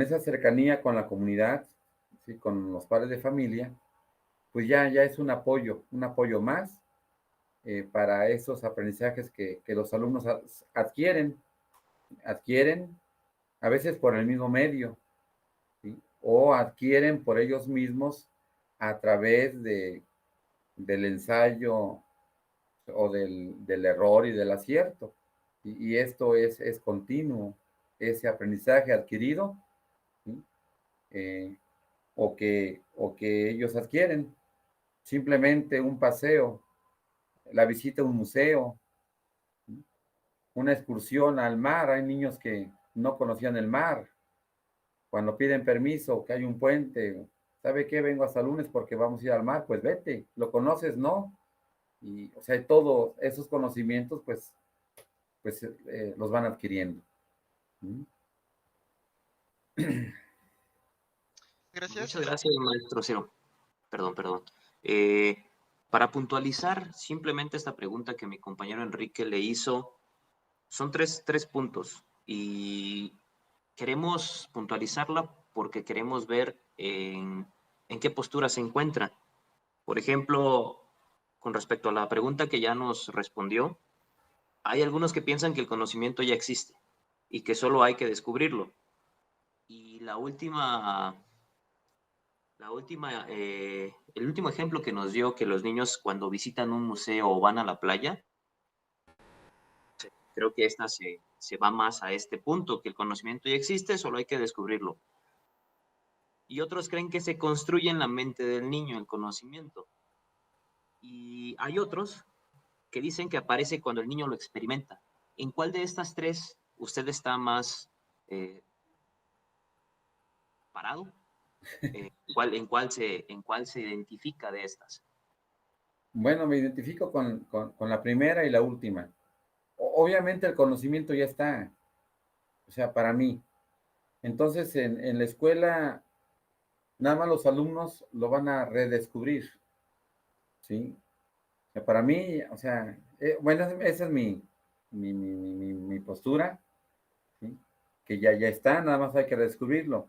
esa cercanía con la comunidad, ¿sí? Con los padres de familia, pues ya es un apoyo más para esos aprendizajes que los alumnos adquieren a veces por el mismo medio, ¿sí? O adquieren por ellos mismos a través del ensayo o del error y del acierto. Y esto es continuo, ese aprendizaje adquirido, ¿sí? O que ellos adquieren. Simplemente un paseo, la visita a un museo, ¿sí? Una excursión al mar. Hay niños que no conocían el mar. Cuando piden permiso, que hay un puente, ¿sabe qué? Vengo hasta el lunes porque vamos a ir al mar. Pues vete, ¿lo conoces? No. Y, o sea, todos esos conocimientos, pues los van adquiriendo. Gracias. Muchas gracias, maestro Cero. Perdón. Para puntualizar simplemente esta pregunta que mi compañero Enrique le hizo, son tres puntos y queremos puntualizarla porque queremos ver en qué postura se encuentra. Por ejemplo, con respecto a la pregunta que ya nos respondió, hay algunos que piensan que el conocimiento ya existe y que solo hay que descubrirlo. Y el último ejemplo que nos dio, que los niños cuando visitan un museo o van a la playa, creo que esta se va más a este punto, que el conocimiento ya existe, solo hay que descubrirlo. Y otros creen que se construye en la mente del niño el conocimiento. Y hay otros que dicen que aparece cuando el niño lo experimenta. ¿En cuál de estas tres usted está más parado? ¿En cuál se identifica de estas? Bueno, me identifico con la primera y la última. Obviamente el conocimiento ya está, o sea, para mí. Entonces, en la escuela, nada más los alumnos lo van a redescubrir, ¿sí? O sea, para mí, o sea, bueno, esa es mi postura, ¿sí? Que ya está, nada más hay que redescubrirlo.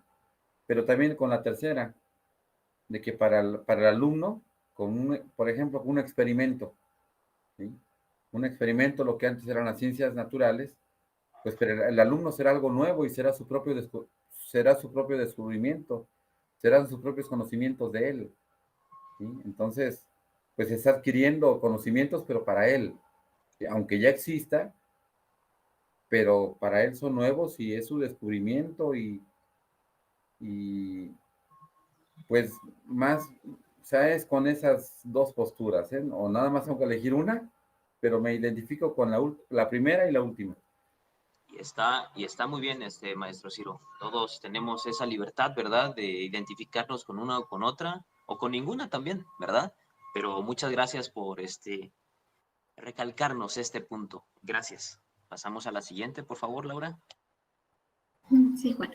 Pero también con la tercera, de que para el alumno, por ejemplo, con un experimento, ¿sí? Un experimento, lo que antes eran las ciencias naturales, pues pero el alumno será algo nuevo y será su propio descubrimiento, serán sus propios conocimientos de él, ¿sí? Entonces, pues está adquiriendo conocimientos, pero para él, aunque ya exista, pero para él son nuevos y es su descubrimiento y pues más, ¿sabes? Con esas dos posturas, ¿eh? O nada más tengo que elegir una, pero me identifico con la primera y la última. Y está muy bien, maestro Ciro. Todos tenemos esa libertad, ¿verdad? De identificarnos con una o con otra, o con ninguna también, ¿verdad? Pero muchas gracias por recalcarnos este punto. Gracias. Pasamos a la siguiente, por favor, Laura. Sí, Juan.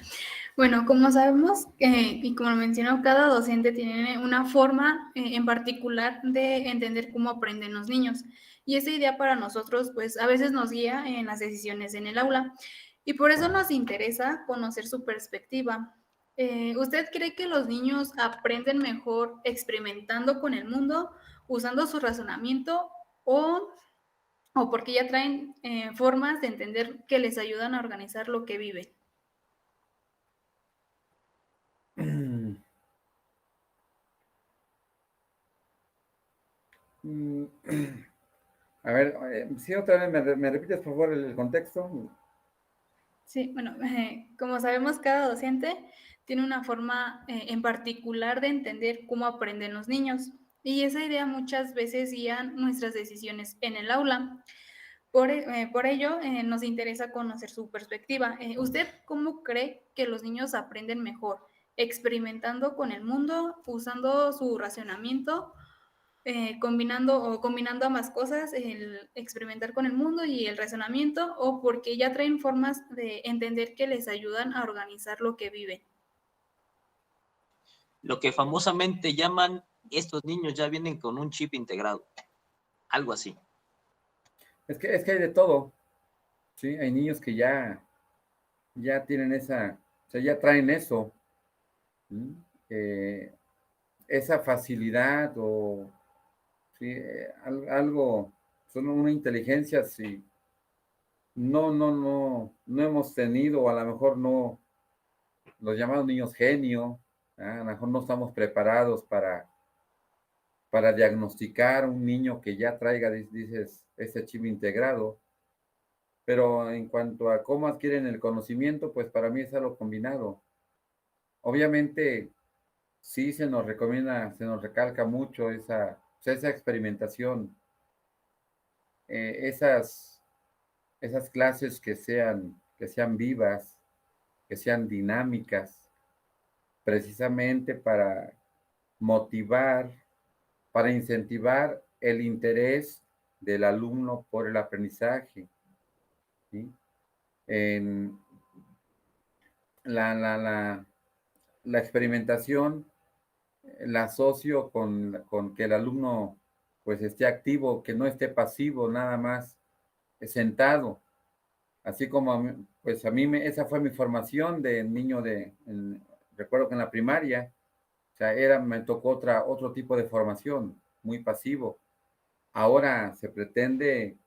Bueno, como sabemos, y como lo mencionó, cada docente tiene una forma en particular de entender cómo aprenden los niños. Y esa idea para nosotros, pues a veces nos guía en las decisiones en el aula. Y por eso nos interesa conocer su perspectiva. ¿Usted cree que los niños aprenden mejor experimentando con el mundo, usando su razonamiento o porque ya traen formas de entender que les ayudan a organizar lo que viven? A ver, sí, otra vez, ¿me repites por favor el contexto? Sí, bueno, como sabemos, cada docente tiene una forma en particular de entender cómo aprenden los niños y esa idea muchas veces guía nuestras decisiones en el aula. Por ello, nos interesa conocer su perspectiva. ¿Usted cómo cree que los niños aprenden mejor? ¿Experimentando con el mundo, usando su racionamiento, combinando ambas cosas, el experimentar con el mundo y el razonamiento, o porque ya traen formas de entender que les ayudan a organizar lo que viven? Lo que famosamente llaman, estos niños ya vienen con un chip integrado. Algo así. Es que hay de todo, ¿sí? Hay niños que ya tienen o sea, ya traen eso, ¿sí? Esa facilidad o, sí, algo, son una inteligencia, sí, no hemos tenido, o a lo mejor no, los llamados niños genio, a lo mejor no estamos preparados para diagnosticar un niño que ya traiga, dices, ese chip integrado. Pero en cuanto a cómo adquieren el conocimiento, pues para mí es algo combinado. Obviamente, sí se nos recomienda, se nos recalca mucho o sea, esa experimentación, esas clases que sean vivas, que sean dinámicas, precisamente para motivar, para incentivar el interés del alumno por el aprendizaje, ¿sí? En la experimentación la asocio con que el alumno pues esté activo, que no esté pasivo, nada más sentado. Así como pues a mí esa fue mi formación de niño recuerdo que en la primaria, o sea, me tocó otro tipo de formación, muy pasivo. Ahora se pretende,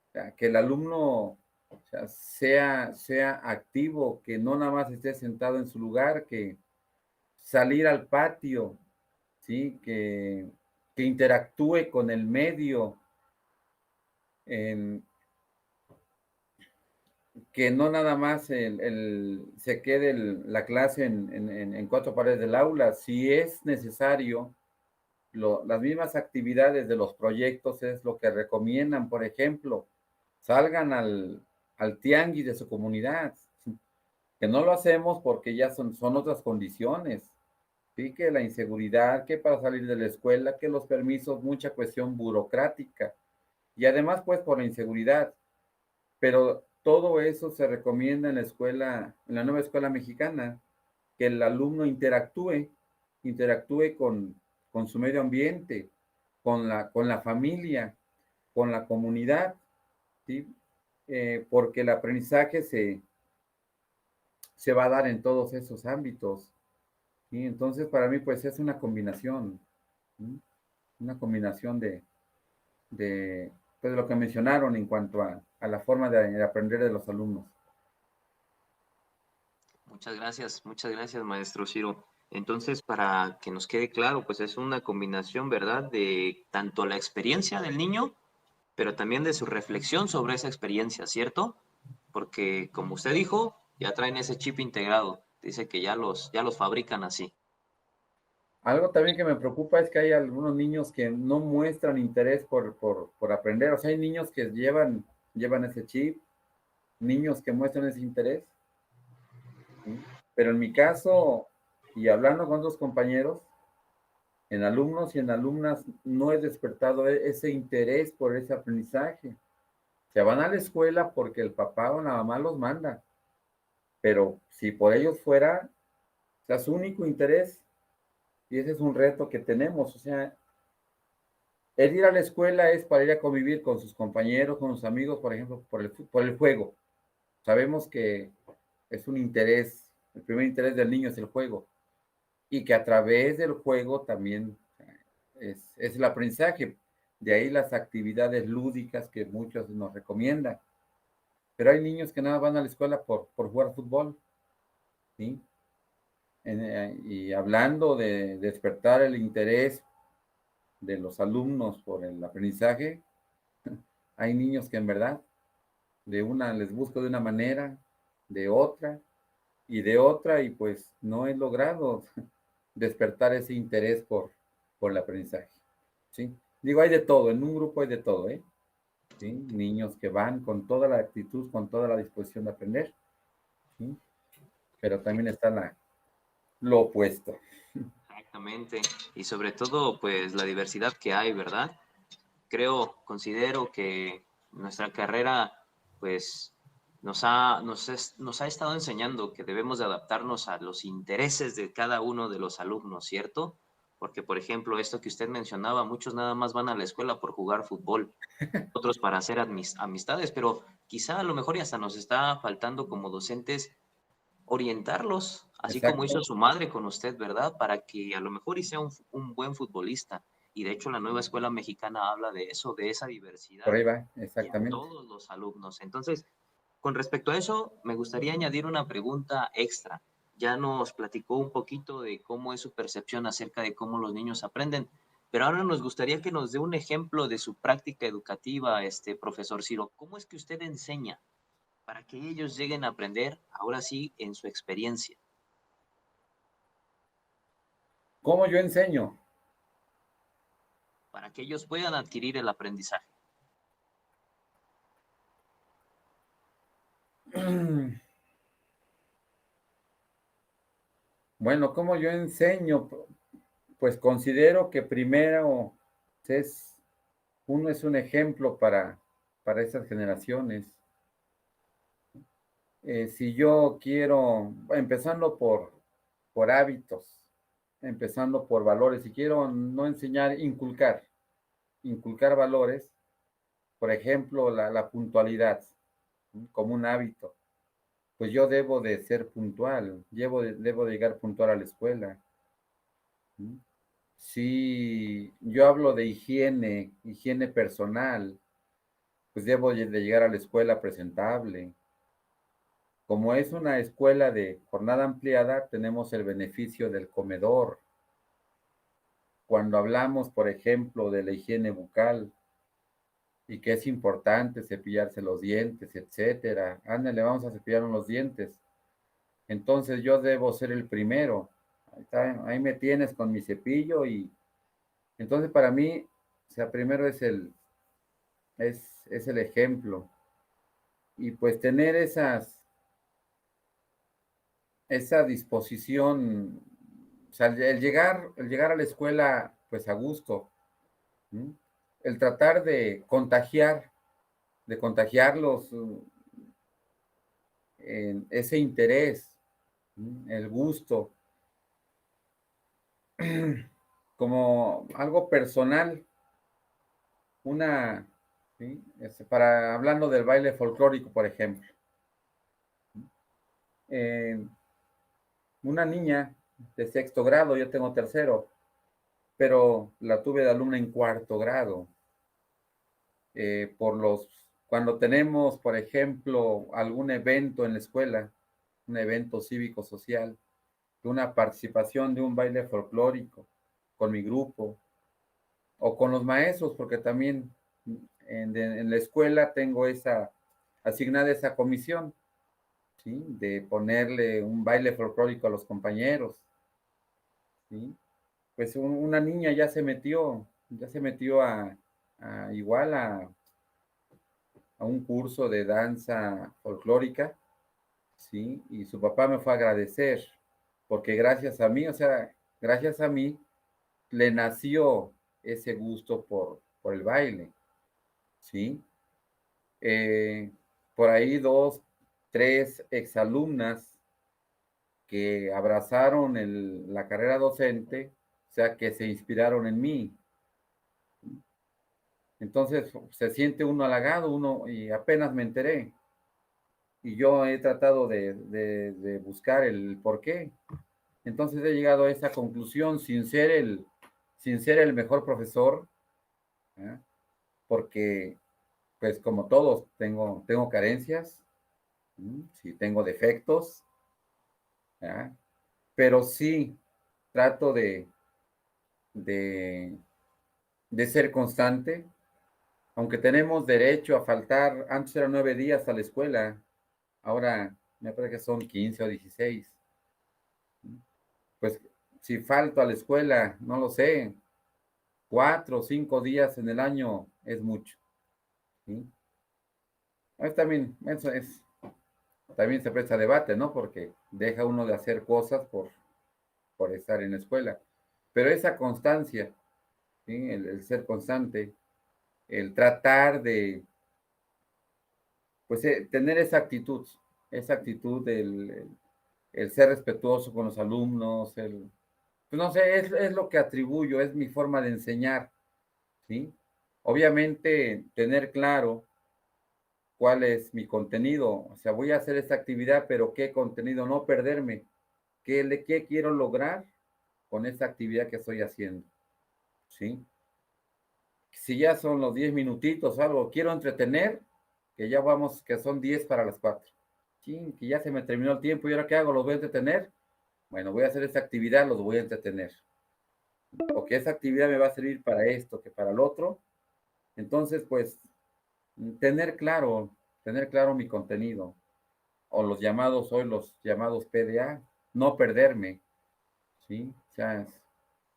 o sea, que el alumno, o sea, sea activo, que no nada más esté sentado en su lugar, que salir al patio, ¿sí? Que interactúe con el medio, en, que no nada más se quede la clase en cuatro paredes del aula. Si es necesario, las mismas actividades de los proyectos es lo que recomiendan. Por ejemplo, salgan al tianguis de su comunidad, que no lo hacemos porque ya son otras condiciones. Sí, que la inseguridad, que para salir de la escuela, que los permisos, mucha cuestión burocrática. Y además, pues, por la inseguridad. Pero todo eso se recomienda en la escuela, en la nueva escuela mexicana, que el alumno interactúe con su medio ambiente, con la familia, con la comunidad, ¿sí? Porque el aprendizaje se va a dar en todos esos ámbitos. ¿Sí? Entonces, para mí, pues es una combinación, ¿sí? Una combinación pues, de lo que mencionaron en cuanto a la forma de aprender de los alumnos. Muchas gracias, maestro Ciro. Entonces, para que nos quede claro, pues es una combinación, ¿verdad? De tanto la experiencia del niño, pero también de su reflexión sobre esa experiencia, ¿cierto? Porque, como usted dijo, ya traen ese chip integrado. Dice que ya los fabrican así. Algo también que me preocupa es que hay algunos niños que no muestran interés por aprender. O sea, hay niños que llevan ese chip, niños que muestran ese interés, ¿sí? Pero en mi caso, y hablando con otros compañeros, en alumnos y en alumnas no he despertado ese interés por ese aprendizaje. Se van a la escuela porque el papá o la mamá los manda, pero si por ellos fuera, o sea, su único interés, y ese es un reto que tenemos, o sea, el ir a la escuela es para ir a convivir con sus compañeros, con sus amigos, por ejemplo, por el juego. Sabemos que es un interés, el primer interés del niño es el juego, y que a través del juego también es el aprendizaje. De ahí las actividades lúdicas que muchos nos recomiendan. Pero hay niños que nada van a la escuela por jugar fútbol, ¿sí? Y hablando de despertar el interés de los alumnos por el aprendizaje, hay niños que en verdad de una les busco de una manera, de otra y de otra, y pues no he logrado despertar ese interés por el aprendizaje, ¿sí? Digo, hay de todo, en un grupo hay de todo, ¿eh? ¿Sí? Niños que van con toda la actitud, con toda la disposición de aprender, ¿sí? Pero también está lo opuesto. Exactamente. Y sobre todo, pues la diversidad que hay, ¿verdad? Considero que nuestra carrera, pues, nos ha estado enseñando que debemos de adaptarnos a los intereses de cada uno de los alumnos, ¿cierto? Porque, por ejemplo, esto que usted mencionaba, muchos nada más van a la escuela por jugar fútbol, otros para hacer amistades, pero quizá a lo mejor y hasta nos está faltando como docentes orientarlos, así como hizo Exacto, su madre con usted, ¿verdad? Para que a lo mejor y sea un buen futbolista. Y de hecho la nueva escuela mexicana habla de eso, de esa por diversidad ahí va, en exactamente. todos los alumnos. Entonces, con respecto a eso, me gustaría añadir una pregunta extra. Ya nos platicó un poquito de cómo es su percepción acerca de cómo los niños aprenden, pero ahora nos gustaría que nos dé un ejemplo de su práctica educativa, profesor Ciro. ¿Cómo es que usted enseña para que ellos lleguen a aprender, ahora sí, en su experiencia? ¿Cómo yo enseño? Para que ellos puedan adquirir el aprendizaje. Bueno, ¿cómo yo enseño? Pues considero que primero es, uno es un ejemplo para esas generaciones. Si yo quiero, empezando por hábitos, empezando por valores, si quiero no enseñar, inculcar valores, por ejemplo, la puntualidad, ¿sí? Como un hábito, pues yo debo de ser puntual, debo de llegar puntual a la escuela, ¿sí? Si yo hablo de higiene personal, pues debo de llegar a la escuela presentable. Como es una escuela de jornada ampliada, tenemos el beneficio del comedor. Cuando hablamos, por ejemplo, de la higiene bucal y que es importante cepillarse los dientes, etcétera. Ándale, vamos a cepillarnos los dientes. Entonces yo debo ser el primero. Ahí está, ahí me tienes con mi cepillo y entonces para mí, o sea, primero es el ejemplo. Y pues tener esa disposición, o sea, el llegar a la escuela, pues a gusto, ¿sí? El tratar de contagiarlos en ese interés, ¿sí? El gusto, como algo personal, ¿sí? Hablando del baile folclórico, por ejemplo, eh, una niña de sexto grado, yo tengo tercero, pero la tuve de alumna en cuarto grado. Cuando tenemos, por ejemplo, algún evento en la escuela, un evento cívico-social, una participación de un baile folclórico con mi grupo o con los maestros, porque también en la escuela tengo asignada esa comisión, ¿sí? De ponerle un baile folclórico a los compañeros, ¿sí? Pues una niña ya se metió igual a a un curso de danza folclórica, ¿sí? Y su papá me fue a agradecer, porque gracias a mí, o sea, gracias a mí, le nació ese gusto por el baile, ¿sí? Por ahí 2, 3 exalumnas que abrazaron la carrera docente, o sea, que se inspiraron en mí. Entonces se siente uno halagado, y apenas me enteré. Y yo he tratado de buscar el por qué. Entonces he llegado a esa conclusión sin ser el mejor profesor, ¿eh? Porque, pues como todos, tengo carencias, sí, tengo defectos, ¿eh? Pero sí trato de, de ser constante, aunque tenemos derecho a faltar. Antes eran 9 días a la escuela, ahora me parece que son 15 o 16. Pues si falto a la escuela, no lo sé, 4 o 5 días en el año es mucho, ¿sí? También se presta debate, ¿no? Porque deja uno de hacer cosas por estar en la escuela. Pero esa constancia, ¿sí? El ser constante, el tratar de, pues, tener esa actitud el ser respetuoso con los alumnos, pues no sé, es lo que atribuyo, es mi forma de enseñar, ¿sí? Obviamente, tener claro cuál es mi contenido, o sea, voy a hacer esta actividad, pero qué contenido, no perderme, qué quiero lograr con esta actividad que estoy haciendo, ¿sí? Si ya son los 10 minutitos o algo, quiero entretener, que ya vamos, que son 10 para las 4. Sí, que ya se me terminó el tiempo, ¿y ahora qué hago? ¿Los voy a entretener? Bueno, voy a hacer esta actividad, los voy a entretener. O que esa actividad me va a servir para esto, que para el otro. Entonces, pues, tener claro mi contenido, o hoy los llamados PDA, no perderme, ¿sí? O sea,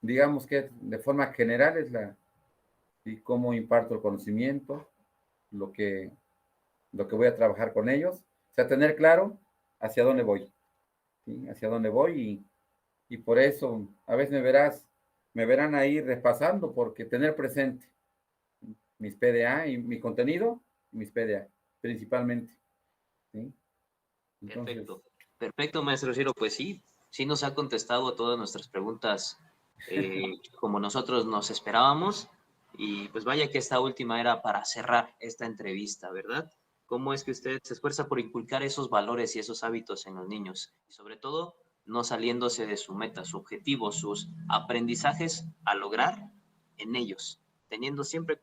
digamos que de forma general es ¿sí? Cómo imparto el conocimiento, lo que, lo que voy a trabajar con ellos, o sea, tener claro hacia dónde voy, ¿sí? Hacia dónde voy, y por eso a veces me verán ahí repasando, porque tener presente mis PDA y mi contenido, mis PDA, principalmente, ¿sí? Entonces, Perfecto, perfecto, maestro Ciro. Pues sí, sí nos ha contestado a todas nuestras preguntas como nosotros nos esperábamos. Y pues vaya que esta última era para cerrar esta entrevista, ¿verdad? ¿Cómo es que usted se esfuerza por inculcar esos valores y esos hábitos en los niños? Y sobre todo, no saliéndose de su meta, su objetivo, sus aprendizajes a lograr en ellos, teniendo siempre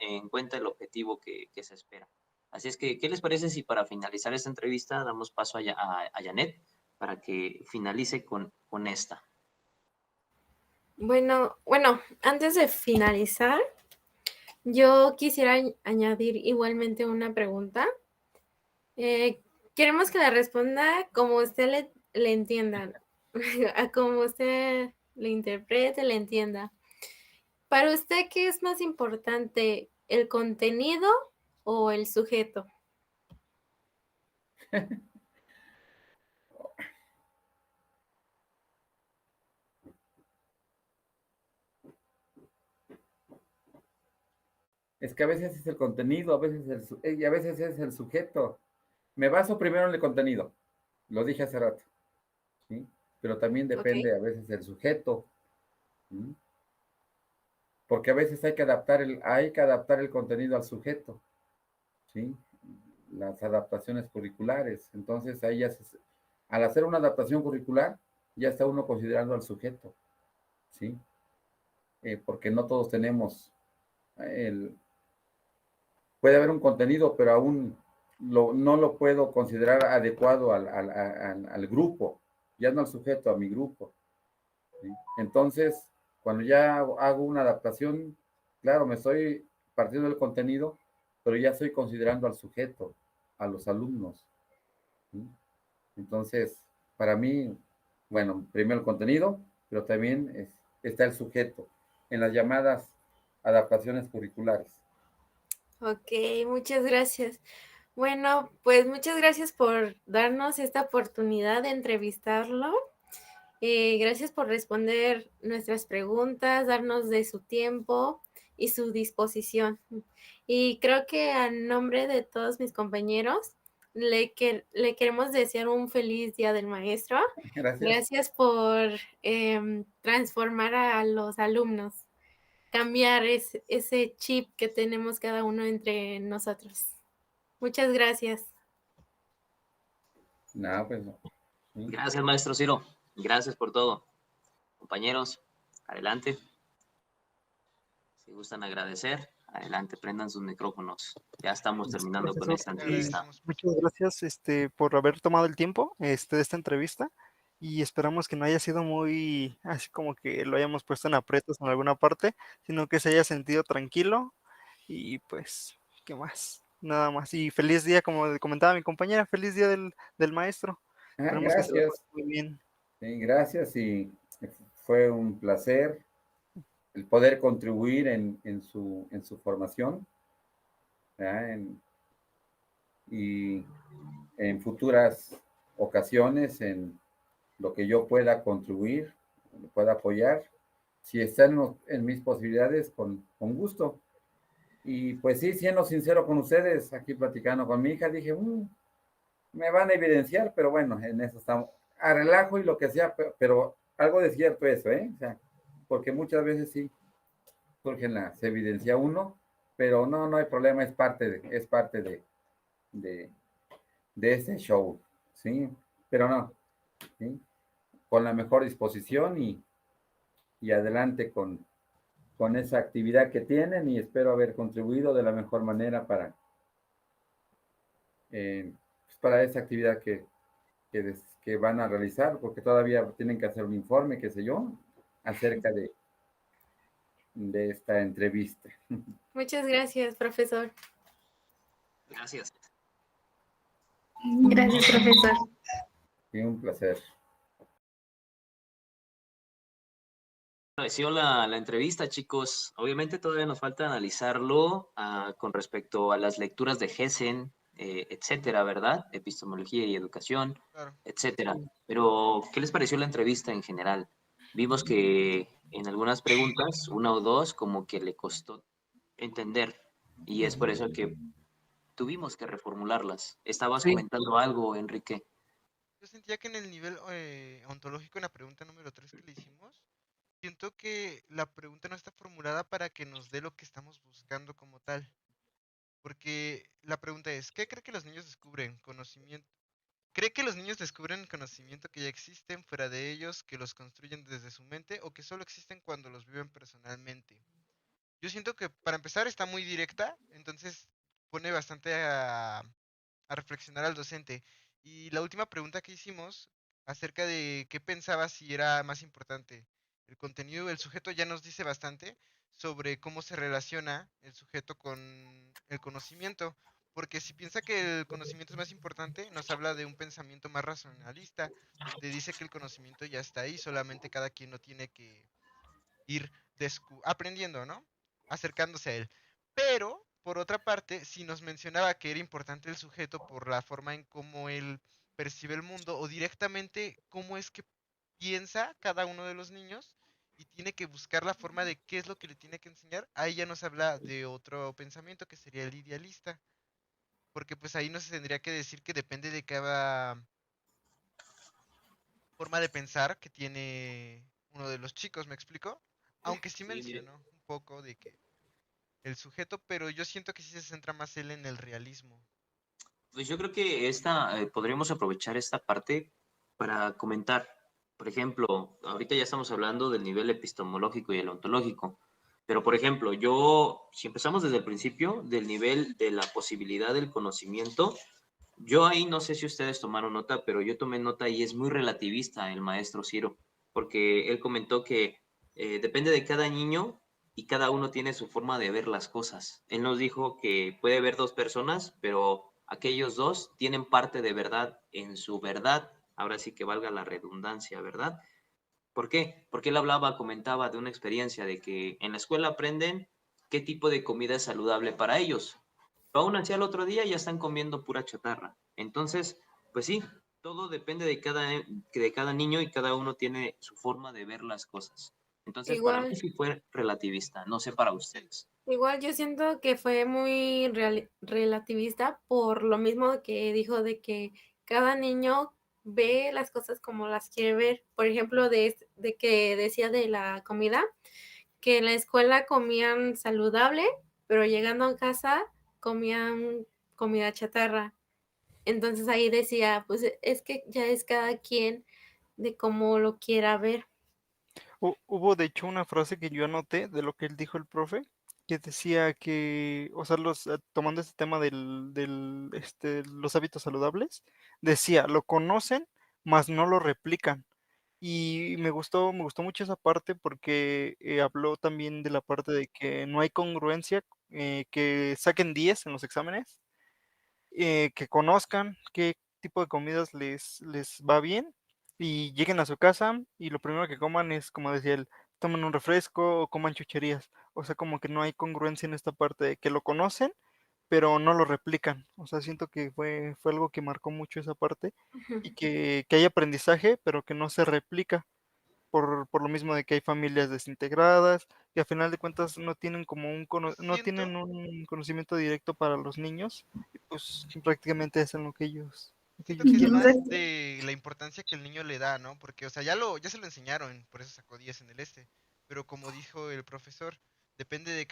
en cuenta el objetivo que se espera. Así es que, ¿qué les parece si para finalizar esta entrevista damos paso a Janet para que finalice con esta? Bueno, antes de finalizar, yo quisiera añadir igualmente una pregunta. Queremos que la responda como usted le entienda, a como usted le interprete, le entienda. Para usted, ¿qué es más importante, el contenido o el sujeto? es que a veces es el contenido, y a veces es el sujeto. Me baso primero en el contenido, lo dije hace rato, ¿sí? Pero también ¿Ok? depende a veces del sujeto, ¿sí? Porque a veces hay que adaptar el contenido al sujeto, ¿sí? Las adaptaciones curriculares. Entonces, al hacer una adaptación curricular, ya está uno considerando al sujeto, ¿sí? Porque no todos tenemos puede haber un contenido, pero aún no lo puedo considerar adecuado al grupo, ya no al sujeto, a mi grupo, ¿sí? Entonces, cuando ya hago una adaptación, claro, me estoy partiendo del contenido, pero ya estoy considerando al sujeto, a los alumnos, ¿sí? Entonces, para mí, bueno, primero el contenido, pero también está el sujeto en las llamadas adaptaciones curriculares. Ok, muchas gracias. Bueno, pues muchas gracias por darnos esta oportunidad de entrevistarlo. Gracias por responder nuestras preguntas, darnos de su tiempo y su disposición. Y creo que a nombre de todos mis compañeros, le queremos desear un feliz Día del Maestro. Gracias. Gracias por transformar a los alumnos, cambiar ese chip que tenemos cada uno entre nosotros. Muchas gracias. No, pues no. Sí. Gracias, maestro Ciro. Gracias por todo. Compañeros, adelante. Si gustan agradecer, adelante, prendan sus micrófonos. Ya estamos terminando con Profesor, esta Te entrevista. agradecemos. muchas gracias por haber tomado el tiempo de esta entrevista y esperamos que no haya sido muy así como que lo hayamos puesto en aprietos en alguna parte, sino que se haya sentido tranquilo y pues, ¿qué más? Nada más. Y feliz día, como comentaba mi compañera, feliz día del maestro. Esperemos que se lo pase Gracias. muy bien. Sí, gracias y fue un placer el poder contribuir en su formación, ¿verdad? Y en futuras ocasiones, en lo que yo pueda contribuir, pueda apoyar, si están en mis posibilidades, con gusto. Y pues sí, siendo sincero con ustedes, aquí platicando con mi hija, dije, me van a evidenciar, pero bueno, en eso estamos. A relajo y lo que sea, pero algo de cierto eso, ¿eh? O sea, porque muchas veces sí surgen se evidencia uno, pero no hay problema, es parte de, de ese show, ¿sí? Pero no, ¿sí? Con la mejor disposición y adelante con esa actividad que tienen y espero haber contribuido de la mejor manera pues para esa actividad que van a realizar, porque todavía tienen que hacer un informe, qué sé yo, acerca de esta entrevista. Muchas gracias, profesor. Gracias. Gracias, profesor. Sí, un placer. Pareció la entrevista, chicos. Obviamente todavía nos falta analizarlo con respecto a las lecturas de Hessen, etcétera, ¿verdad? Epistemología y educación, Claro. etcétera. Pero, ¿qué les pareció la entrevista en general? Vimos que en algunas preguntas, una o dos, como que le costó entender. Y es por eso que tuvimos que reformularlas. Estabas Sí, comentando algo, Enrique. Yo sentía que en el nivel ontológico, en la pregunta número 3 que le hicimos, siento que la pregunta no está formulada para que nos dé lo que estamos buscando como tal. Porque la pregunta es, ¿qué cree que los niños descubren? Conocimiento. ¿Cree que los niños descubren conocimiento que ya existen fuera de ellos, que los construyen desde su mente o que solo existen cuando los viven personalmente? Yo siento que para empezar está muy directa, entonces pone bastante a reflexionar al docente. Y la última pregunta que hicimos acerca de qué pensaba si era más importante el contenido, el sujeto ya nos dice bastante sobre cómo se relaciona el sujeto con el conocimiento. Porque si piensa que el conocimiento es más importante, nos habla de un pensamiento más racionalista, donde dice que el conocimiento ya está ahí, solamente cada quien lo tiene que ir aprendiendo, ¿no? Acercándose a él. Pero, por otra parte, si nos mencionaba que era importante el sujeto por la forma en cómo él percibe el mundo o directamente cómo es que piensa cada uno de los niños y tiene que buscar la forma de qué es lo que le tiene que enseñar, ahí ya nos habla de otro pensamiento que sería el idealista, porque pues ahí nos tendría que decir que depende de cada forma de pensar que tiene uno de los chicos, ¿me explico? Aunque sí Sí, mire. mencionó un poco de que el sujeto, pero yo siento que sí se centra más él en el realismo. Pues yo creo que podríamos aprovechar esta parte para comentar. Por ejemplo, ahorita ya estamos hablando del nivel epistemológico y el ontológico, pero por ejemplo, si empezamos desde el principio, del nivel de la posibilidad del conocimiento, yo ahí no sé si ustedes tomaron nota, pero yo tomé nota y es muy relativista el maestro Ciro, porque él comentó que depende de cada niño y cada uno tiene su forma de ver las cosas. Él nos dijo que puede ver dos personas, pero aquellos dos tienen parte de verdad en su verdad. Ahora sí que valga la redundancia, ¿verdad? ¿Por qué? Porque él comentaba de una experiencia de que en la escuela aprenden qué tipo de comida es saludable para ellos, pero aún así al otro día ya están comiendo pura chatarra. Entonces, pues sí, todo depende de cada niño y cada uno tiene su forma de ver las cosas. Entonces, para mí Igual, sí fue relativista, no sé para ustedes. igual yo siento que fue muy relativista por lo mismo que dijo de que cada niño ve las cosas como las quiere ver. Por ejemplo, de que decía de la comida, que en la escuela comían saludable, pero llegando a casa comían comida chatarra. Entonces ahí decía, pues es que ya es cada quien de cómo lo quiera ver. Hubo de hecho una frase que yo anoté de lo que él dijo el profe, que decía que, o sea, tomando este tema los hábitos saludables, decía, lo conocen, mas no lo replican. Y me gustó mucho esa parte porque habló también de la parte de que no hay congruencia, que saquen 10 en los exámenes, que conozcan qué tipo de comidas les va bien y lleguen a su casa y lo primero que coman es, como decía él, tomen un refresco o coman chucherías. O sea, como que no hay congruencia en esta parte de que lo conocen, pero no lo replican. O sea, siento que fue algo que marcó mucho esa parte y que hay aprendizaje, pero que no se replica por lo mismo de que hay familias desintegradas, que a final de cuentas no tienen como no Siento tienen un conocimiento directo para los niños, y pues prácticamente hacen lo que Siento ellos que es quieren. más de la importancia que el niño le da, ¿no? Porque, o sea, ya se lo enseñaron, por eso sacó 10 en el este. Pero como dijo el profesor, depende de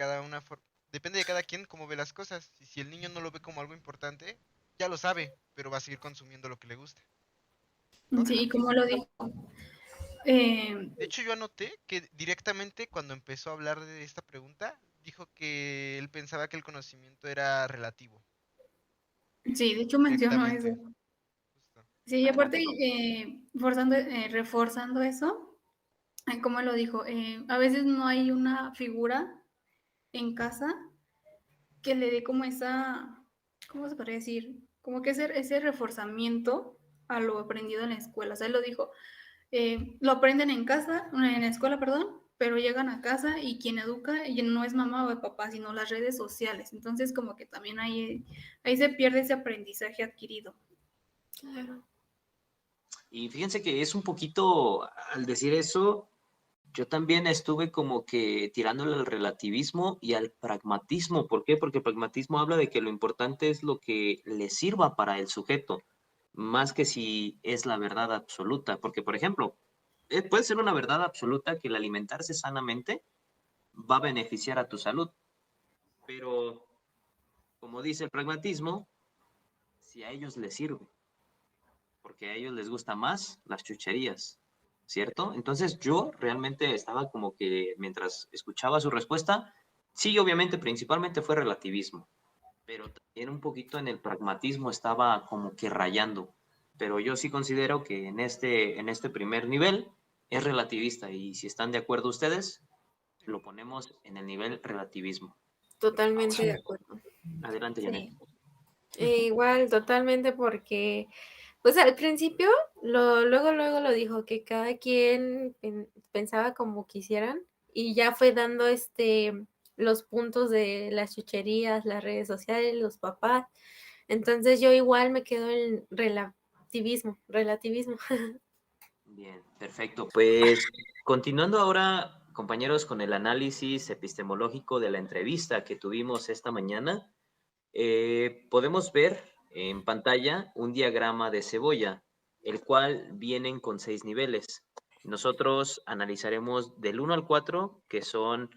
depende de cada quien cómo ve las cosas. Y si el niño no lo ve como algo importante, ya lo sabe, pero va a seguir consumiendo lo que le gusta. Sí, ¿Correcto? como lo dijo. Eh, De hecho, yo anoté que directamente cuando empezó a hablar de esta pregunta, dijo que él pensaba que el conocimiento era relativo. sí, de hecho mencionó eso. Directamente. Justo. Sí, aparte, reforzando eso, como lo dijo, a veces no hay una figura en casa que le dé como esa, ¿cómo se podría decir? Como que ese reforzamiento a lo aprendido en la escuela. O sea, él lo dijo, lo aprenden en casa, en la escuela, perdón, pero llegan a casa y quien educa y no es mamá o papá, sino las redes sociales. Entonces, como que también ahí se pierde ese aprendizaje adquirido. Claro. Y fíjense que es un poquito, al decir eso, yo también estuve como que tirándole al relativismo y al pragmatismo. ¿Por qué? Porque el pragmatismo habla de que lo importante es lo que le sirva para el sujeto, más que si es la verdad absoluta. Porque, por ejemplo, puede ser una verdad absoluta que el alimentarse sanamente va a beneficiar a tu salud, pero como dice el pragmatismo, si a ellos les sirve, porque a ellos les gusta más las chucherías, ¿cierto? Entonces yo realmente estaba como que mientras escuchaba su respuesta, sí, obviamente, principalmente fue relativismo, pero también un poquito en el pragmatismo estaba como que rayando, pero yo sí considero que en este primer nivel es relativista y si están de acuerdo ustedes, lo ponemos en el nivel relativismo. Totalmente de Sí. acuerdo. Adelante, Janet. Sí. Igual, totalmente, porque, pues al principio, luego lo dijo, que cada quien pensaba como quisieran, y ya fue dando los puntos de las chucherías, las redes sociales, los papás. Entonces yo igual me quedo en relativismo. Bien, perfecto. Pues continuando ahora, compañeros, con el análisis epistemológico de la entrevista que tuvimos esta mañana, podemos ver en pantalla un diagrama de cebolla, el cual vienen con 6 niveles. Nosotros analizaremos del 1 al 4, que son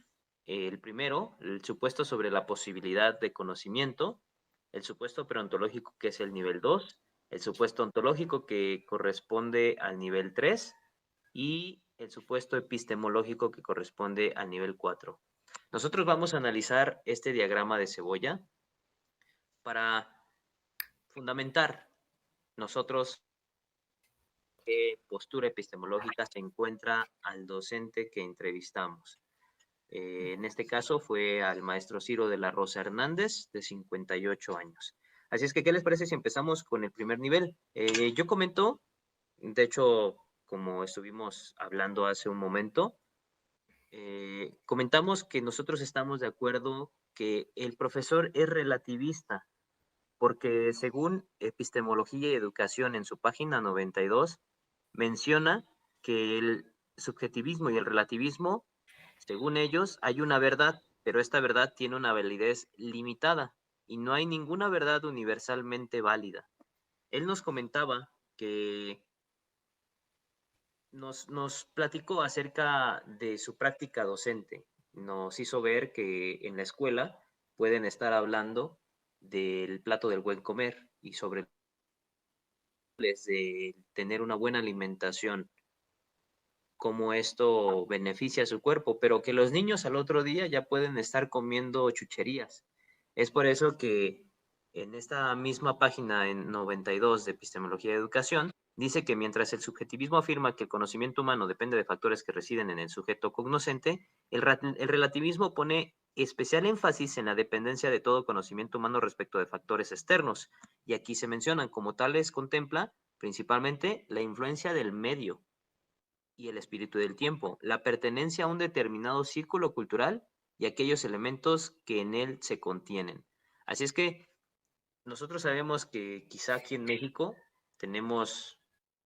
el primero, el supuesto sobre la posibilidad de conocimiento, el supuesto preontológico, que es el nivel 2, el supuesto ontológico, que corresponde al nivel 3, y el supuesto epistemológico, que corresponde al nivel 4. Nosotros vamos a analizar este diagrama de cebolla para fundamentar nosotros qué postura epistemológica se encuentra al docente que entrevistamos. En este caso fue al maestro Ciro de la Rosa Hernández, de 58 años. Así es que, ¿qué les parece si empezamos con el primer nivel? Yo comento, de hecho, como estuvimos hablando hace un momento, comentamos que nosotros estamos de acuerdo que el profesor es relativista, porque según Epistemología y Educación en su página 92, menciona que el subjetivismo y el relativismo, según ellos, hay una verdad, pero esta verdad tiene una validez limitada y no hay ninguna verdad universalmente válida. Él nos comentaba que nos platicó acerca de su práctica docente. Nos hizo ver que en la escuela pueden estar hablando del plato del buen comer y sobre de tener una buena alimentación, cómo esto beneficia a su cuerpo, pero que los niños al otro día ya pueden estar comiendo chucherías. Es por eso que en esta misma página en 92 de Epistemología de Educación, dice que mientras el subjetivismo afirma que el conocimiento humano depende de factores que residen en el sujeto cognoscente, el relativismo pone especial énfasis en la dependencia de todo conocimiento humano respecto de factores externos, y aquí se mencionan como tales, contempla principalmente la influencia del medio y el espíritu del tiempo, la pertenencia a un determinado círculo cultural y aquellos elementos que en él se contienen. Así es que nosotros sabemos que quizá aquí en México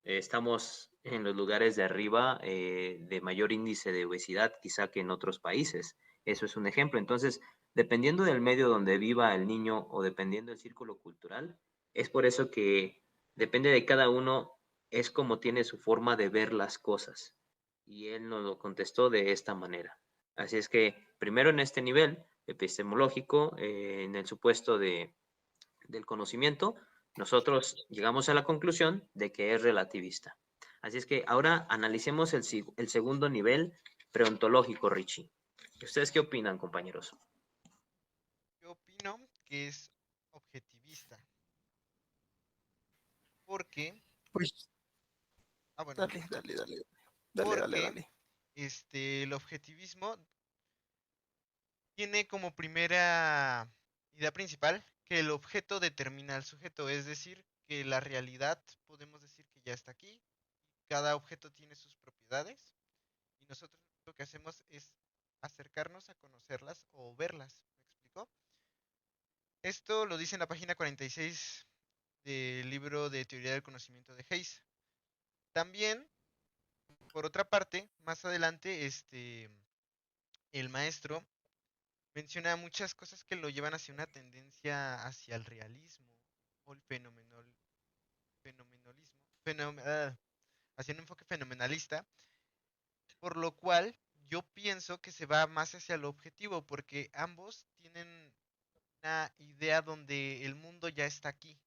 estamos en los lugares de arriba de mayor índice de obesidad, quizá que en otros países. Eso es un ejemplo. Entonces, dependiendo del medio donde viva el niño o dependiendo del círculo cultural, es por eso que depende de cada uno, es como tiene su forma de ver las cosas. Y él nos lo contestó de esta manera. Así es que, primero en este nivel epistemológico, en el supuesto del conocimiento, nosotros llegamos a la conclusión de que es relativista. Así es que ahora analicemos el segundo nivel preontológico, Richie. ¿Ustedes qué opinan, compañeros? Yo opino que es objetivista. Porque, Pues bueno, dale. porque el objetivismo tiene como primera idea principal que el objeto determina al sujeto, es decir, que la realidad podemos decir que ya está aquí, cada objeto tiene sus propiedades y nosotros lo que hacemos es acercarnos a conocerlas o verlas. ¿Me explico? Esto lo dice en la página 46 del libro de Teoría del Conocimiento de Hayes. También, por otra parte, más adelante, el maestro menciona muchas cosas que lo llevan hacia una tendencia hacia el realismo o el fenomenalismo, hacia un enfoque fenomenalista, por lo cual yo pienso que se va más hacia lo objetivo, porque ambos tienen una idea donde el mundo ya está aquí,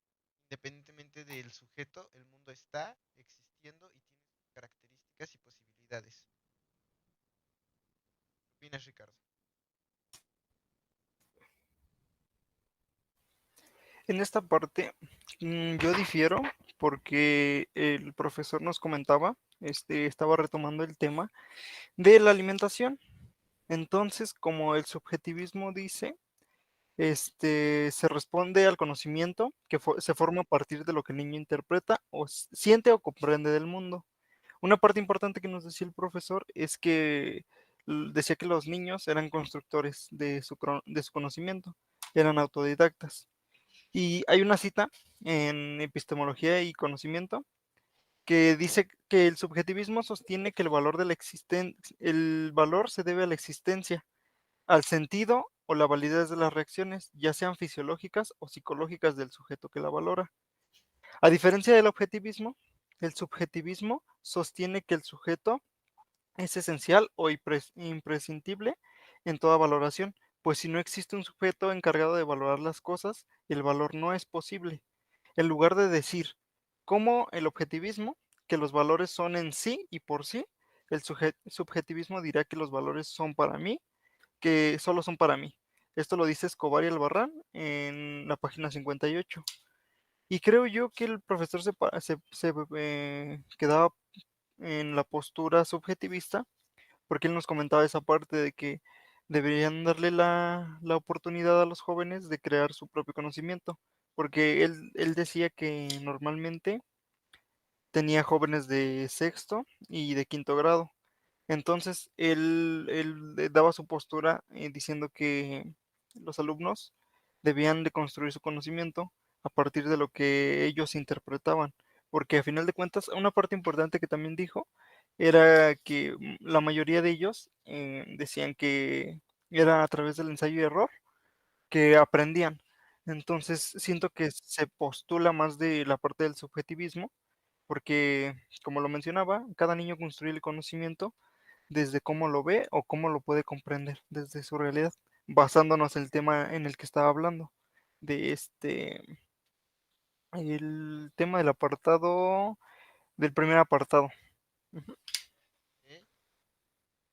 independientemente del sujeto, el mundo está existiendo y tiene sus características y posibilidades. ¿Qué opinas, Ricardo? En esta parte yo difiero porque el profesor nos comentaba, estaba retomando el tema de la alimentación. Entonces, como el subjetivismo dice, se responde al conocimiento que se forma a partir de lo que el niño interpreta o siente o comprende del mundo. Una parte importante que nos decía el profesor es que decía que los niños eran constructores de su conocimiento, eran autodidactas. Y hay una cita en Epistemología y Conocimiento que dice que el subjetivismo sostiene que el valor el valor se debe a la existencia, al sentido o la validez de las reacciones, ya sean fisiológicas o psicológicas del sujeto que la valora. A diferencia del objetivismo, el subjetivismo sostiene que el sujeto es esencial o imprescindible en toda valoración, pues si no existe un sujeto encargado de valorar las cosas, el valor no es posible. En lugar de decir, como el objetivismo, que los valores son en sí y por sí, el subjetivismo dirá que los valores son para mí, que solo son para mí. Esto lo dice Escobar y Albarrán en la página 58. Y creo yo que el profesor se quedaba en la postura subjetivista, porque él nos comentaba esa parte de que deberían darle la oportunidad a los jóvenes de crear su propio conocimiento, porque él decía que normalmente tenía jóvenes de sexto y de quinto grado, Entonces, él daba su postura diciendo que los alumnos debían de construir su conocimiento a partir de lo que ellos interpretaban, porque a final de cuentas, una parte importante que también dijo era que la mayoría de ellos decían que era a través del ensayo y error que aprendían. Entonces, siento que se postula más de la parte del subjetivismo, porque, como lo mencionaba, cada niño construye el conocimiento desde cómo lo ve o cómo lo puede comprender desde su realidad, basándonos en el tema en el que estaba hablando, de el tema del apartado, del primer apartado. Ujú. ¿Ok?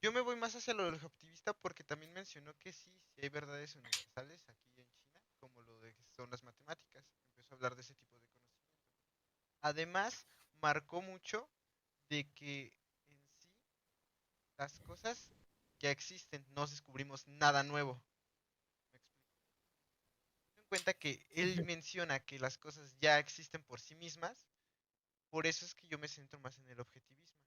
Yo me voy más hacia lo del objetivista porque también mencionó que sí hay verdades universales aquí en China, como lo de que son las matemáticas. Empezó a hablar de ese tipo de conocimiento. Además, marcó mucho de que en sí las cosas ya existen, no descubrimos nada nuevo. ¿Me explico? Ten en cuenta que él menciona que las cosas ya existen por sí mismas, por eso es que yo me centro más en el objetivismo.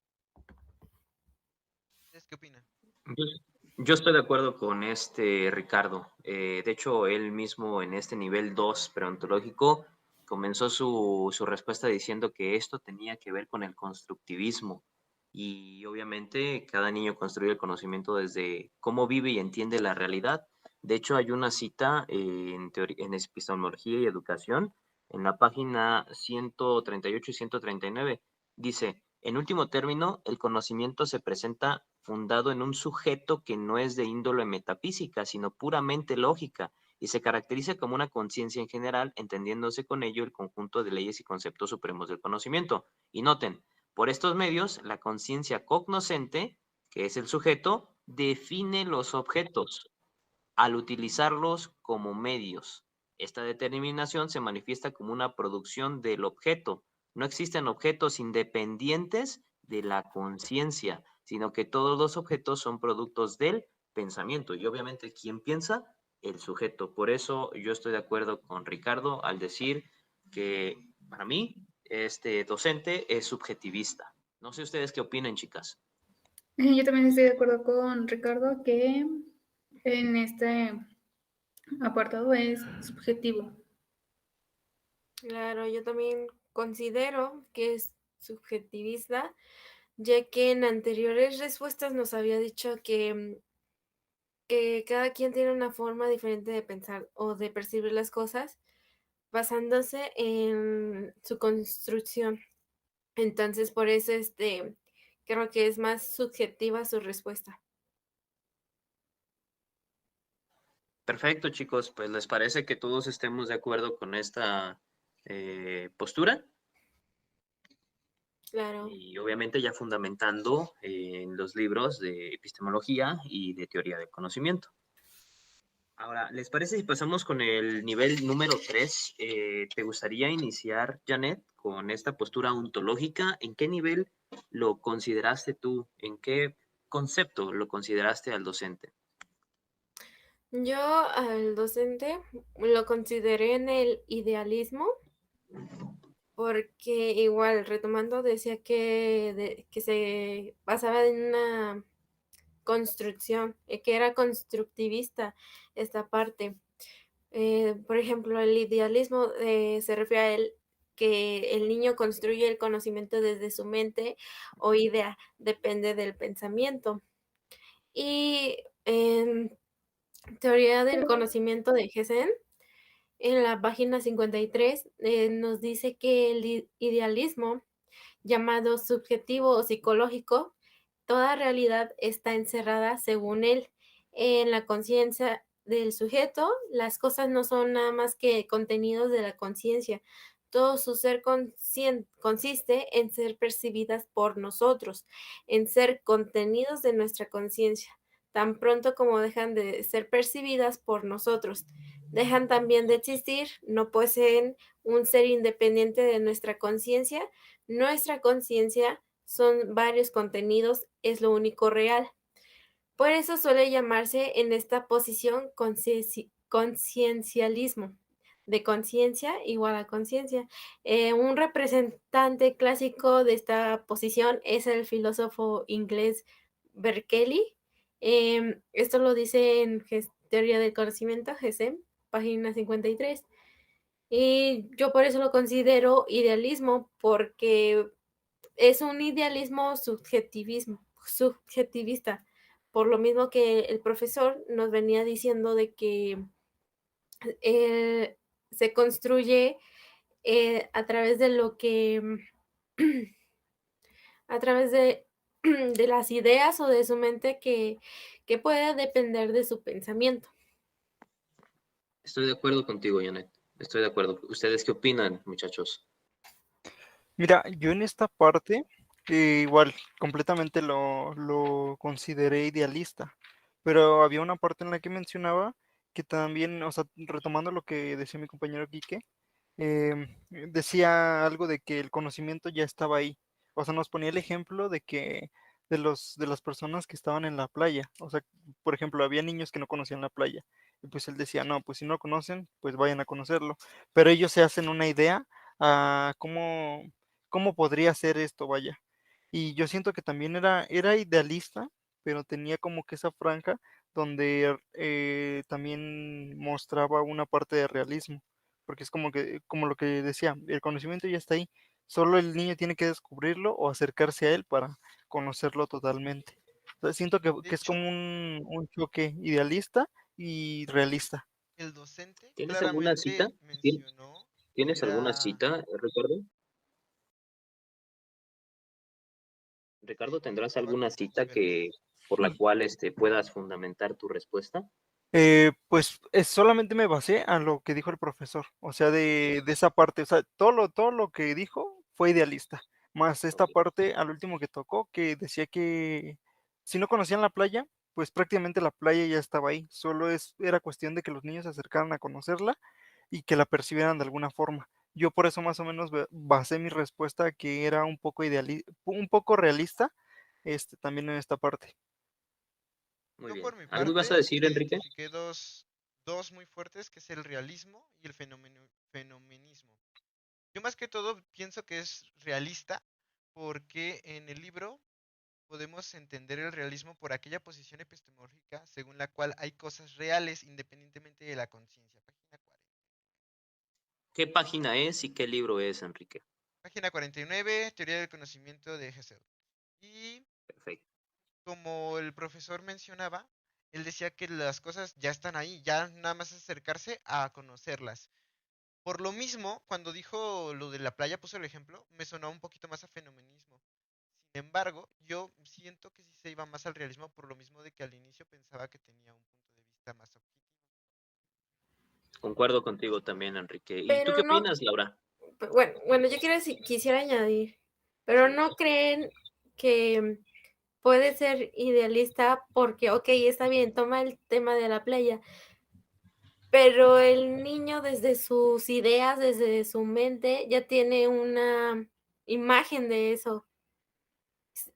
¿Ustedes qué opinan? Yo, yo estoy de acuerdo con este Ricardo. De hecho, él mismo en este nivel 2 preontológico comenzó su respuesta diciendo que esto tenía que ver con el constructivismo. Y obviamente cada niño construye el conocimiento desde cómo vive y entiende la realidad. De hecho, hay una cita en epistemología y educación en la página 138 y 139. Dice, en último término, el conocimiento se presenta fundado en un sujeto que no es de índole metafísica, sino puramente lógica, y se caracteriza como una conciencia en general, entendiéndose con ello el conjunto de leyes y conceptos supremos del conocimiento. Y noten, por estos medios, la conciencia cognoscente, que es el sujeto, define los objetos al utilizarlos como medios. Esta determinación se manifiesta como una producción del objeto. No existen objetos independientes de la conciencia, sino que todos los objetos son productos del pensamiento. Y obviamente, ¿quién piensa? El sujeto. Por eso yo estoy de acuerdo con Ricardo al decir que para mí este docente es subjetivista. No sé ustedes qué opinen, chicas. Yo también estoy de acuerdo con Ricardo que en este apartado es subjetivo. Claro, yo también considero que es subjetivista, ya que en anteriores respuestas nos había dicho que cada quien tiene una forma diferente de pensar o de percibir las cosas basándose en su construcción. Entonces, por eso creo que es más subjetiva su respuesta. Perfecto, chicos. Pues les parece que todos estemos de acuerdo con esta postura Claro. y obviamente ya fundamentando en los libros de epistemología y de teoría del conocimiento. Ahora, ¿les parece si pasamos con el nivel número 3? ¿Te gustaría iniciar, Janet, con esta postura ontológica? ¿En qué nivel lo consideraste tú? ¿En qué concepto lo consideraste al docente? Yo al docente lo consideré en el idealismo, porque igual, retomando, decía que se basaba en una construcción, que era constructivista esta parte. Por ejemplo, el idealismo se refiere a él que el niño construye el conocimiento desde su mente o idea, depende del pensamiento. Y en teoría del conocimiento de Gessen, en la página 53, nos dice que el idealismo, llamado subjetivo o psicológico, toda realidad está encerrada, según él, en la conciencia del sujeto. Las cosas no son nada más que contenidos de la conciencia. Todo su ser consiste en ser percibidas por nosotros, en ser contenidos de nuestra conciencia. Tan pronto como dejan de ser percibidas por nosotros, dejan también de existir, no poseen un ser independiente de nuestra conciencia. Nuestra conciencia son varios contenidos, es lo único real. Por eso suele llamarse en esta posición conciencialismo, de conciencia igual a conciencia. Un representante clásico de esta posición es el filósofo inglés Berkeley. Esto lo dice en Teoría del Conocimiento, GSM, página 53. Y yo por eso lo considero idealismo, porque es un idealismo subjetivista, por lo mismo que el profesor nos venía diciendo de que se construye a través de lo que, a través de las ideas o de su mente que puede depender de su pensamiento. Estoy de acuerdo contigo, Janet. Estoy de acuerdo. ¿Ustedes qué opinan, muchachos? Mira, yo en esta parte, igual, completamente lo consideré idealista, pero había una parte en la que mencionaba que también, o sea, retomando lo que decía mi compañero Quique, decía algo de que el conocimiento ya estaba ahí. O sea, nos ponía el ejemplo de que de las personas que estaban en la playa. O sea, por ejemplo, había niños que no conocían la playa. Y pues él decía, no, pues si no lo conocen, pues vayan a conocerlo. Pero ellos se hacen una idea a cómo podría ser esto, vaya. Y yo siento que también era idealista, pero tenía como que esa franja donde también mostraba una parte de realismo, porque es como lo que decía, el conocimiento ya está ahí, solo el niño tiene que descubrirlo o acercarse a él para conocerlo totalmente. Entonces siento De que es hecho, como un choque idealista y realista. el docente ¿Tienes alguna cita? claramente mencionó que ¿Tienes alguna era... cita, Ricardo? Ricardo, No ¿tendrás estaba alguna como cita súper bien. que por la cual puedas fundamentar tu respuesta? Pues solamente me basé a lo que dijo el profesor, o sea, de esa parte, o sea, todo lo que dijo fue idealista, más esta Ok. parte al último que tocó, que decía que si no conocían la playa, pues prácticamente la playa ya estaba ahí, solo era cuestión de que los niños se acercaran a conocerla y que la percibieran de alguna forma. Yo por eso más o menos basé mi respuesta que era un poco un poco realista, también en esta parte. Muy Yo bien. por mi ¿Algo ibas a parte decir, Enrique? identifiqué dos muy fuertes, que es el realismo y el fenomenismo. Yo más que todo pienso que es realista porque en el libro podemos entender el realismo por aquella posición epistemológica según la cual hay cosas reales independientemente de la conciencia. Página 40. ¿Qué página es y qué libro es, Enrique? Página 49, Teoría del Conocimiento de Husserl. Y Perfecto. como el profesor mencionaba, él decía que las cosas ya están ahí, ya nada más es acercarse a conocerlas. Por lo mismo, cuando dijo lo de la playa, puso el ejemplo, me sonó un poquito más a fenomenismo. Sin embargo, yo siento que sí se iba más al realismo por lo mismo de que al inicio pensaba que tenía un punto de vista más objetivo. Concuerdo contigo también, Enrique. ¿Y tú qué Pero no, opinas, Laura? bueno, yo quisiera añadir, pero Sí. ¿no creen que puede ser idealista? Porque, ok, está bien, toma el tema de la playa, pero el niño desde sus ideas, desde su mente, ya tiene una imagen de eso.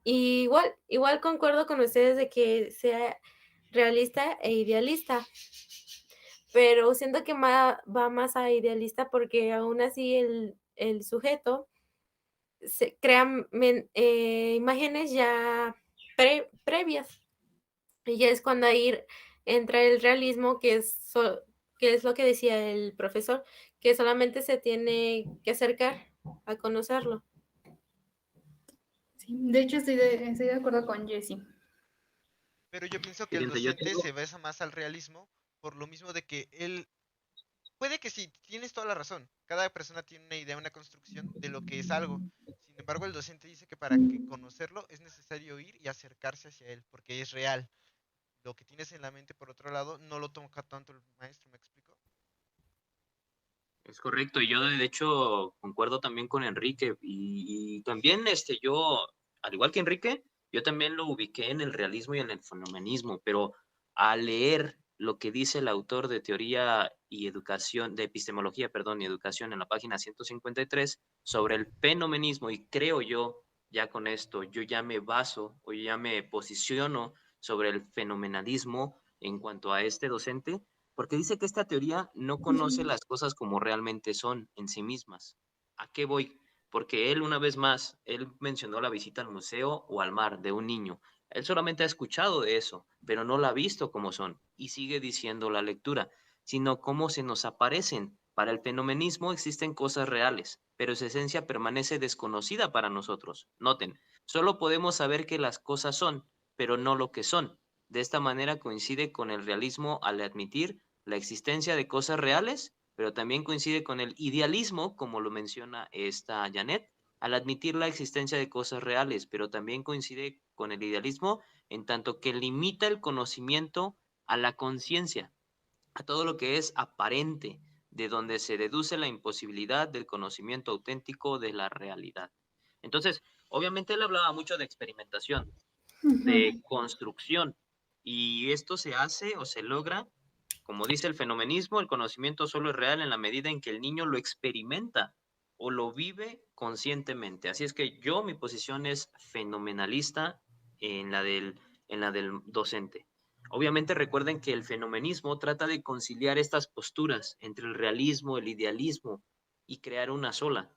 Y igual concuerdo con ustedes de que sea realista e idealista, pero siento que va más a idealista porque aún así el sujeto se crea imágenes ya previas. Y ya es cuando ahí entra el realismo, que es lo que decía el profesor, que solamente se tiene que acercar a conocerlo. Sí, de hecho estoy de acuerdo con Jessie. Pero yo pienso que el Fíjense, yo docente tengo, se basa más al realismo por lo mismo de que él puede que sí, tienes toda la razón. Cada persona tiene una idea, una construcción de lo que es algo. Sin embargo, el docente dice que para que conocerlo es necesario ir y acercarse hacia él, porque es real. Lo que tienes en la mente, por otro lado, no lo toca tanto el maestro, ¿me explico? es correcto, y yo de hecho concuerdo también con Enrique, y también yo, al igual que Enrique, yo también lo ubiqué en el realismo y en el fenomenismo, pero al leer lo que dice el autor de teoría y educación, de epistemología, perdón, y educación en la página 153 sobre el fenomenismo, y creo yo, ya con esto, yo ya me baso o yo ya me posiciono sobre el fenomenalismo en cuanto a este docente, porque dice que esta teoría no conoce las cosas como realmente son en sí mismas. ¿A qué voy? Porque él, una vez más, él mencionó la visita al museo o al mar de un niño, Él solamente ha escuchado de eso, pero no lo ha visto como son, y sigue diciendo la lectura, sino cómo se nos aparecen. Para el fenomenismo existen cosas reales, pero su esencia permanece desconocida para nosotros. Noten, solo podemos saber que las cosas son, pero no lo que son. De esta manera coincide con el realismo al admitir la existencia de cosas reales, pero también coincide con el idealismo, como lo menciona esta Janet, al admitir la existencia de cosas reales, pero también coincide con el idealismo en tanto que limita el conocimiento a la conciencia, a todo lo que es aparente, de donde se deduce la imposibilidad del conocimiento auténtico de la realidad. Entonces, obviamente él hablaba mucho de experimentación, de construcción, y esto se hace o se logra, como dice el fenomenismo, el conocimiento solo es real en la medida en que el niño lo experimenta o lo vive conscientemente. Así es que yo, mi posición es fenomenalista en la del docente. Obviamente recuerden que el fenomenismo trata de conciliar estas posturas entre el realismo, el idealismo y crear una sola.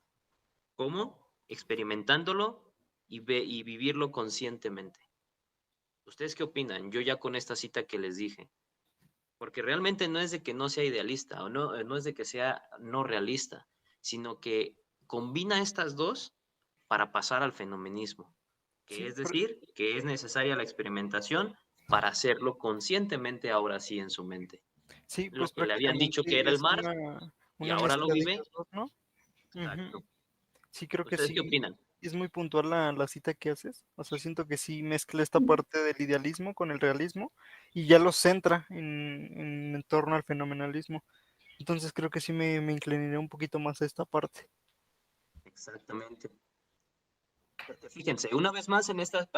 ¿Cómo? Experimentándolo y vivirlo conscientemente. ¿Ustedes qué opinan? Yo ya con esta cita que les dije. Porque realmente no es de que no sea idealista o no, no es de que sea no realista, sino que combina estas dos para pasar al fenomenismo, que Sí, es decir, que es necesaria la experimentación para hacerlo conscientemente ahora sí en su mente. sí, Lo pues que le habían dicho que prácticamente era el es mar y una ahora lo mezcla de vive. ellos dos, ¿no? Exacto. Ujú. Sí, creo que ¿Ustedes qué sí, opinan? es muy puntual la cita que haces. O sea, siento que sí mezcla esta parte del idealismo con el realismo y ya lo centra en torno al fenomenalismo. Entonces creo que sí me inclinaré un poquito más a esta parte. Exactamente. Fíjense, una vez más en esta,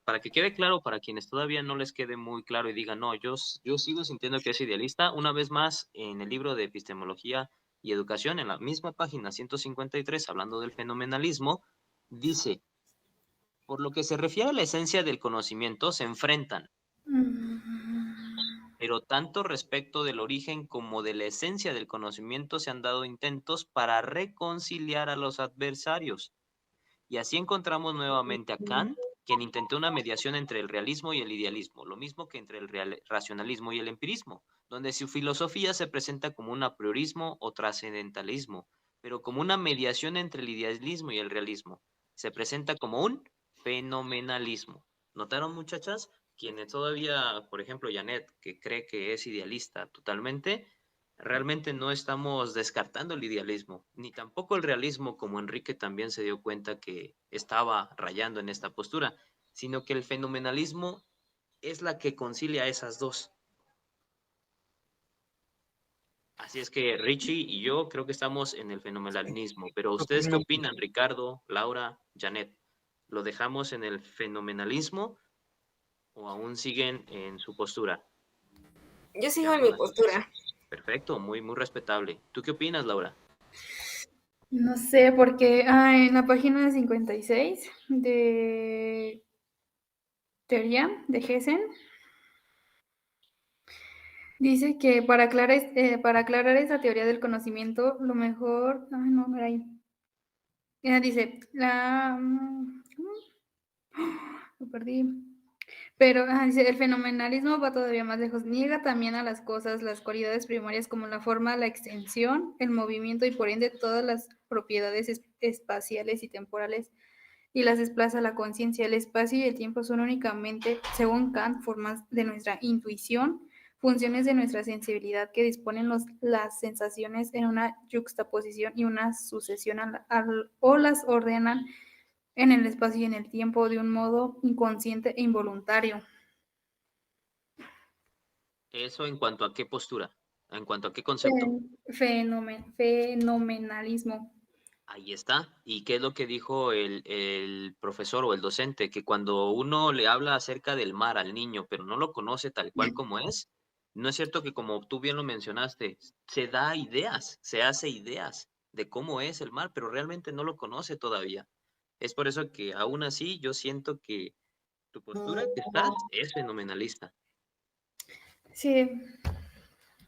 para que quede claro, para quienes todavía no les quede muy claro y digan, no, yo sigo sintiendo que es idealista, una vez más en el libro de Epistemología y Educación, en la misma página 153, hablando del fenomenalismo, dice, por lo que se refiere a la esencia del conocimiento, se enfrentan, pero tanto respecto del origen como de la esencia del conocimiento se han dado intentos para reconciliar a los adversarios. Y así encontramos nuevamente a Kant, quien intentó una mediación entre el realismo y el idealismo, lo mismo que entre el racionalismo y el empirismo, donde su filosofía se presenta como un apriorismo o trascendentalismo, pero como una mediación entre el idealismo y el realismo. Se presenta como un fenomenalismo. ¿Notaron, muchachas? Quienes todavía, por ejemplo, Janet, que cree que es idealista totalmente, realmente no estamos descartando el idealismo, ni tampoco el realismo, como Enrique también se dio cuenta que estaba rayando en esta postura, sino que el fenomenalismo es la que concilia esas dos. Así es que Richie y yo creo que estamos en el fenomenalismo, pero ¿ustedes qué Totalmente. opinan, Ricardo, Laura, Janet? ¿Lo dejamos en el fenomenalismo o aún siguen en su postura? Yo Ya sigo en son mi las chicas. postura. Perfecto, muy, muy respetable. ¿Tú qué opinas, Laura? No sé, porque en la página 56 de teoría de Hessen dice que para aclarar esa teoría del conocimiento, lo mejor, ay no, mira ahí. Dice, lo perdí. Pero dice, el fenomenalismo va todavía más lejos. Niega también a las cosas las cualidades primarias como la forma, la extensión, el movimiento y por ende todas las propiedades espaciales y temporales y las desplaza a la conciencia. El espacio y el tiempo son únicamente, según Kant, formas de nuestra intuición, funciones de nuestra sensibilidad que disponen las sensaciones en una yuxtaposición y una sucesión o las ordenan en el espacio y en el tiempo de un modo inconsciente e involuntario. Eso en cuanto a qué postura, en cuanto a qué concepto. Fenomenalismo. Ahí está. ¿Y qué es lo que dijo el profesor o el docente? Que cuando uno le habla acerca del mar al niño, pero no lo conoce tal cual como es, no es cierto que como tú bien lo mencionaste, se da ideas, se hace ideas de cómo es el mar, pero realmente no lo conoce todavía. Es por eso que aún así yo siento que tu postura que estás es fenomenalista. Sí,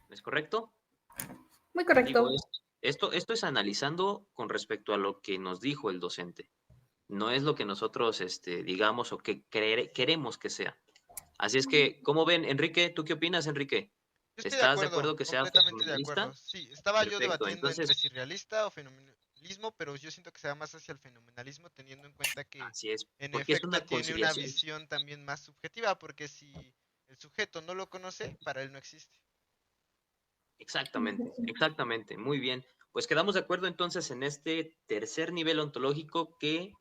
¿Es correcto? muy Digo, correcto. esto es analizando con respecto a lo que nos dijo el docente. no es lo que nosotros digamos o que queremos que sea. Así es que, ¿cómo ven, Enrique? ¿Tú qué opinas, Enrique? Yo estoy de ¿Estás de acuerdo, acuerdo que sea completamente de fenomenalista? acuerdo. Sí, estaba yo Perfecto, debatiendo entre entonces, si realista o fenomenalismo, pero yo siento que se va más hacia el fenomenalismo, teniendo en cuenta que así es, en porque es efecto una tiene una conciliación. visión también más subjetiva, porque si el sujeto no lo conoce, para él no existe. Exactamente, exactamente, muy bien. Pues quedamos de acuerdo entonces en este tercer nivel ontológico que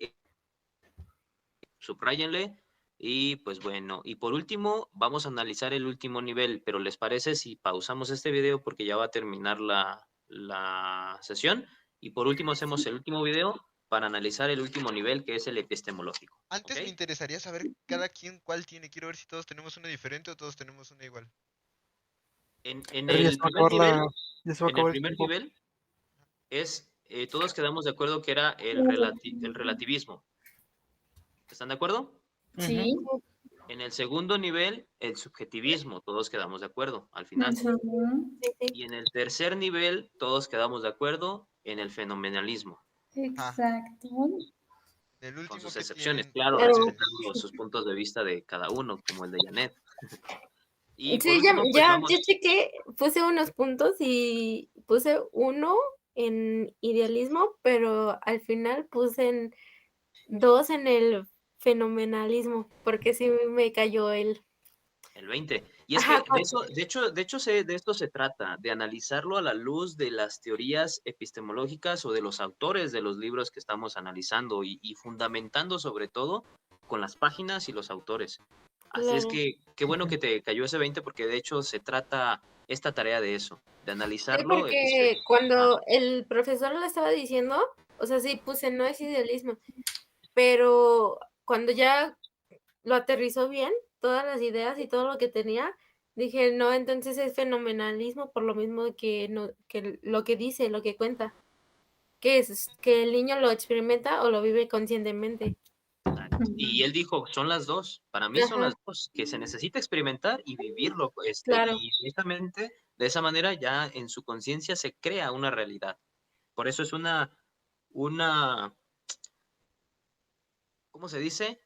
subráyenle. Y pues bueno, y por último, vamos a analizar el último nivel, pero ¿les parece si pausamos este video porque ya va a terminar la sesión? Y por último hacemos el último video para analizar el último nivel, que es el epistemológico. Antes ¿Ok? me interesaría saber cada quien cuál tiene. Quiero ver si todos tenemos una diferente o todos tenemos una igual. En Pero ya se el va a primer acabar nivel, ya se va a en el acabar el primer tiempo. nivel es, todos quedamos de acuerdo que era el relativismo. ¿Están de acuerdo? Sí. En el segundo nivel, el subjetivismo, todos quedamos de acuerdo al final. Ujú. Sí, sí. Y en el tercer nivel, todos quedamos de acuerdo en el fenomenalismo, Ah, Exacto. del con último sus que excepciones, tienen. claro, Pero respetando sus puntos de vista de cada uno, como el de Janet. Y por sí, ya, último, pues ya, vamos, yo chequé, puse unos puntos y puse 1 en idealismo, pero al final puse 2 en el fenomenalismo, porque sí me cayó el... el 20. Y es Ajá, que de eso, de esto se trata, de analizarlo a la luz de las teorías epistemológicas o de los autores de los libros que estamos analizando y fundamentando sobre todo con las páginas y los autores. Así es claro. que qué bueno que te cayó ese 20 porque de hecho se trata esta tarea de eso, de Sí, analizarlo. porque Ajá. cuando el profesor lo estaba diciendo, o sea, sí puse no es idealismo, pero cuando ya lo aterrizó bien, todas las ideas y todo lo que tenía, dije, no, entonces es fenomenalismo por lo mismo que no, que lo que dice, lo que cuenta, que es que el niño lo experimenta o lo vive conscientemente. Y él dijo, son las dos, para mí son Ajá, las dos, que se necesita experimentar y vivirlo, claro. y precisamente de esa manera ya en su conciencia se crea una realidad. Por eso es una, ¿cómo se dice?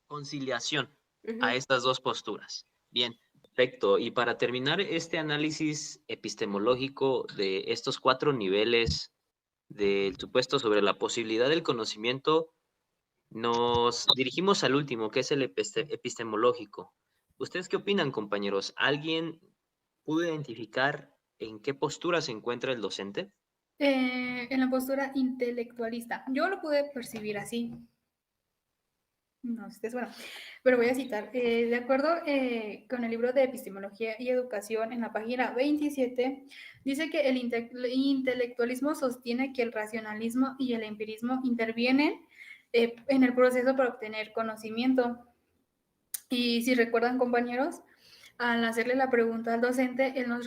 Conciliación a Ujú. estas dos posturas. Bien, perfecto. Y para terminar este análisis epistemológico de estos 4 niveles del supuesto sobre la posibilidad del conocimiento, nos dirigimos al último, que es el epistemológico. ¿Ustedes qué opinan, compañeros? ¿Alguien pudo identificar en qué postura se encuentra el docente? En la postura intelectualista. Yo lo pude percibir así. No, es bueno, pero voy a citar. De acuerdo con el libro de Epistemología y Educación, en la página 27, dice que el intelectualismo sostiene que el racionalismo y el empirismo intervienen en el proceso para obtener conocimiento. Y si recuerdan, compañeros, al hacerle la pregunta al docente, él nos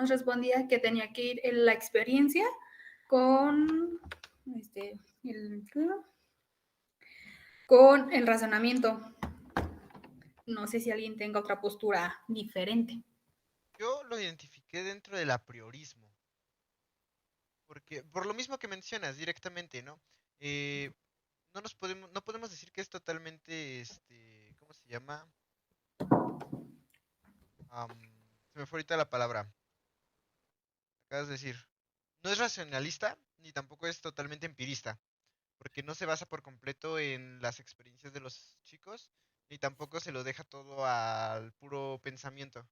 respondía que tenía que ir en la experiencia con con el razonamiento. No sé si alguien tenga otra postura diferente. Yo lo identifiqué dentro del apriorismo. Porque, por lo mismo que mencionas directamente, ¿no? No podemos decir que es totalmente, ¿cómo se llama? Am, Se me fue ahorita la palabra. Acabas de decir. No es racionalista, ni tampoco es totalmente empirista, porque no se basa por completo en las experiencias de los chicos, ni tampoco se lo deja todo al puro pensamiento.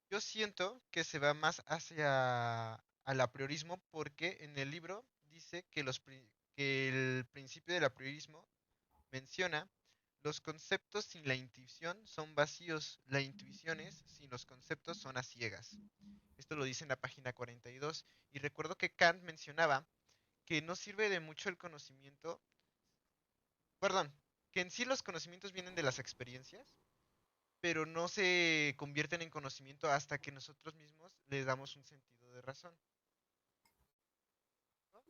Yo siento que se va más hacia al apriorismo porque en el libro dice que, que el principio del apriorismo menciona los conceptos sin la intuición son vacíos, la intuición es sin los conceptos son a ciegas. Esto lo dice en la página 42 y recuerdo que Kant mencionaba que no sirve de mucho el conocimiento, perdón, que en sí los conocimientos vienen de las experiencias, pero no se convierten en conocimiento hasta que nosotros mismos les damos un sentido de razón. ¿No?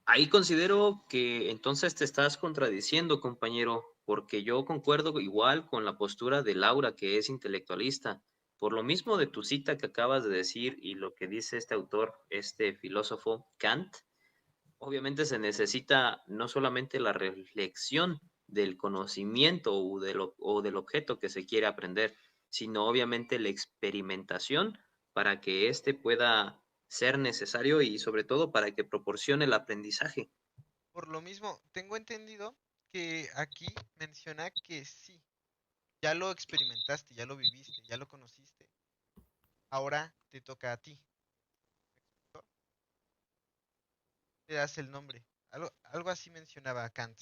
Ahí considero que entonces te estás contradiciendo, compañero, porque yo concuerdo igual con la postura de Laura, que es intelectualista. Por lo mismo de tu cita que acabas de decir y lo que dice este autor, este filósofo Kant, Obviamente se necesita no solamente la reflexión del conocimiento o del objeto que se quiere aprender, sino obviamente la experimentación para que éste pueda ser necesario y sobre todo para que proporcione el aprendizaje. Por lo mismo, tengo entendido que aquí menciona que sí, ya lo experimentaste, ya lo viviste, ya lo conociste. Ahora te toca a ti. ¿No? Le das el nombre. Algo así mencionaba Kant.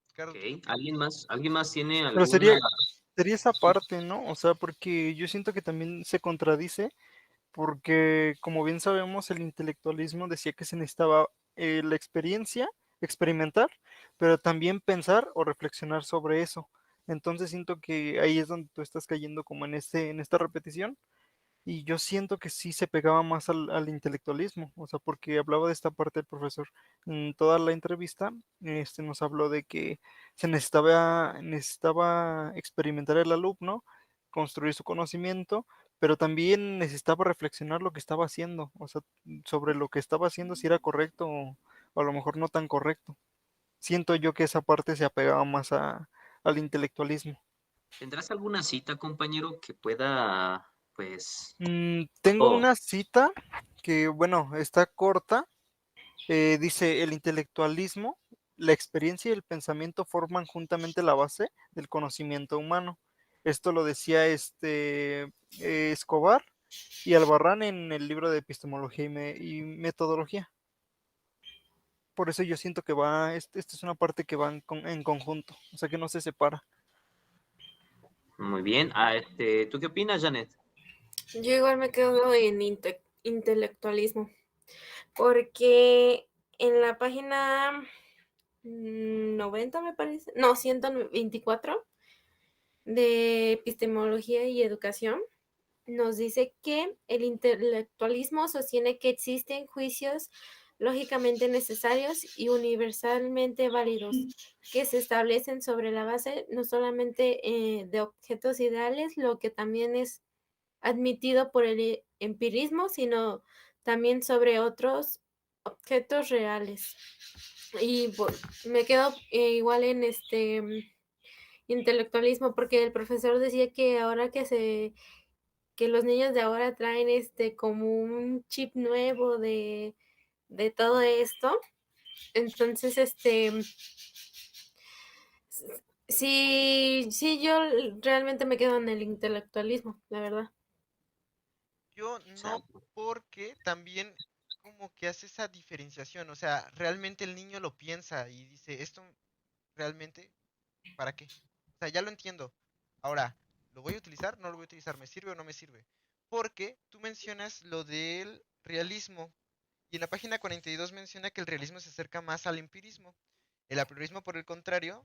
Ricardo, Ok, ¿tú qué opinas? alguien más tiene Pero alguna? sería esa parte, ¿no? O sea, porque yo siento que también se contradice, porque como bien sabemos, el intelectualismo decía que se necesitaba la experiencia, experimentar, pero también pensar o reflexionar sobre eso. Entonces siento que ahí es donde tú estás cayendo como en esta repetición. Y yo siento que sí se pegaba más al intelectualismo, o sea, porque hablaba de esta parte del profesor. En toda la entrevista, nos habló de que necesitaba experimentar el alumno, construir su conocimiento, pero también necesitaba reflexionar lo que estaba haciendo, o sea, sobre lo que estaba haciendo, si era correcto o a lo mejor no tan correcto. Siento yo que esa parte se apegaba más al intelectualismo. ¿Tendrás alguna cita, compañero, que pueda, pues, Tengo oh, una cita que, bueno, está corta. Dice, el intelectualismo, la experiencia y el pensamiento forman juntamente la base del conocimiento humano. Esto lo decía Escobar y Albarrán en el libro de epistemología y metodología. Por eso yo siento que esta es una parte que va en conjunto, o sea que no se separa. muy bien. ¿Tú qué opinas, Janet? Yo igual me quedo en intelectualismo, porque en la página 90 me parece, no, 124 de epistemología y educación, nos dice que el intelectualismo sostiene que existen juicios lógicamente necesarios y universalmente válidos, que se establecen sobre la base no solamente de objetos ideales, lo que también es admitido por el empirismo, sino también sobre otros objetos reales. Y me quedo igual en intelectualismo, porque el profesor decía que ahora que los niños de ahora traen como un chip nuevo de todo esto. Entonces, sí, yo realmente me quedo en el intelectualismo, la verdad. Yo O sea, no, porque también como que hace esa diferenciación. O sea, realmente el niño lo piensa y dice, ¿esto realmente para qué? O sea, ya lo entiendo. Ahora, ¿lo voy a utilizar? ¿No lo voy a utilizar? ¿Me sirve o no me sirve? Porque tú mencionas lo del realismo. Y en la página 42 menciona que el realismo se acerca más al empirismo. El apriorismo, por el contrario,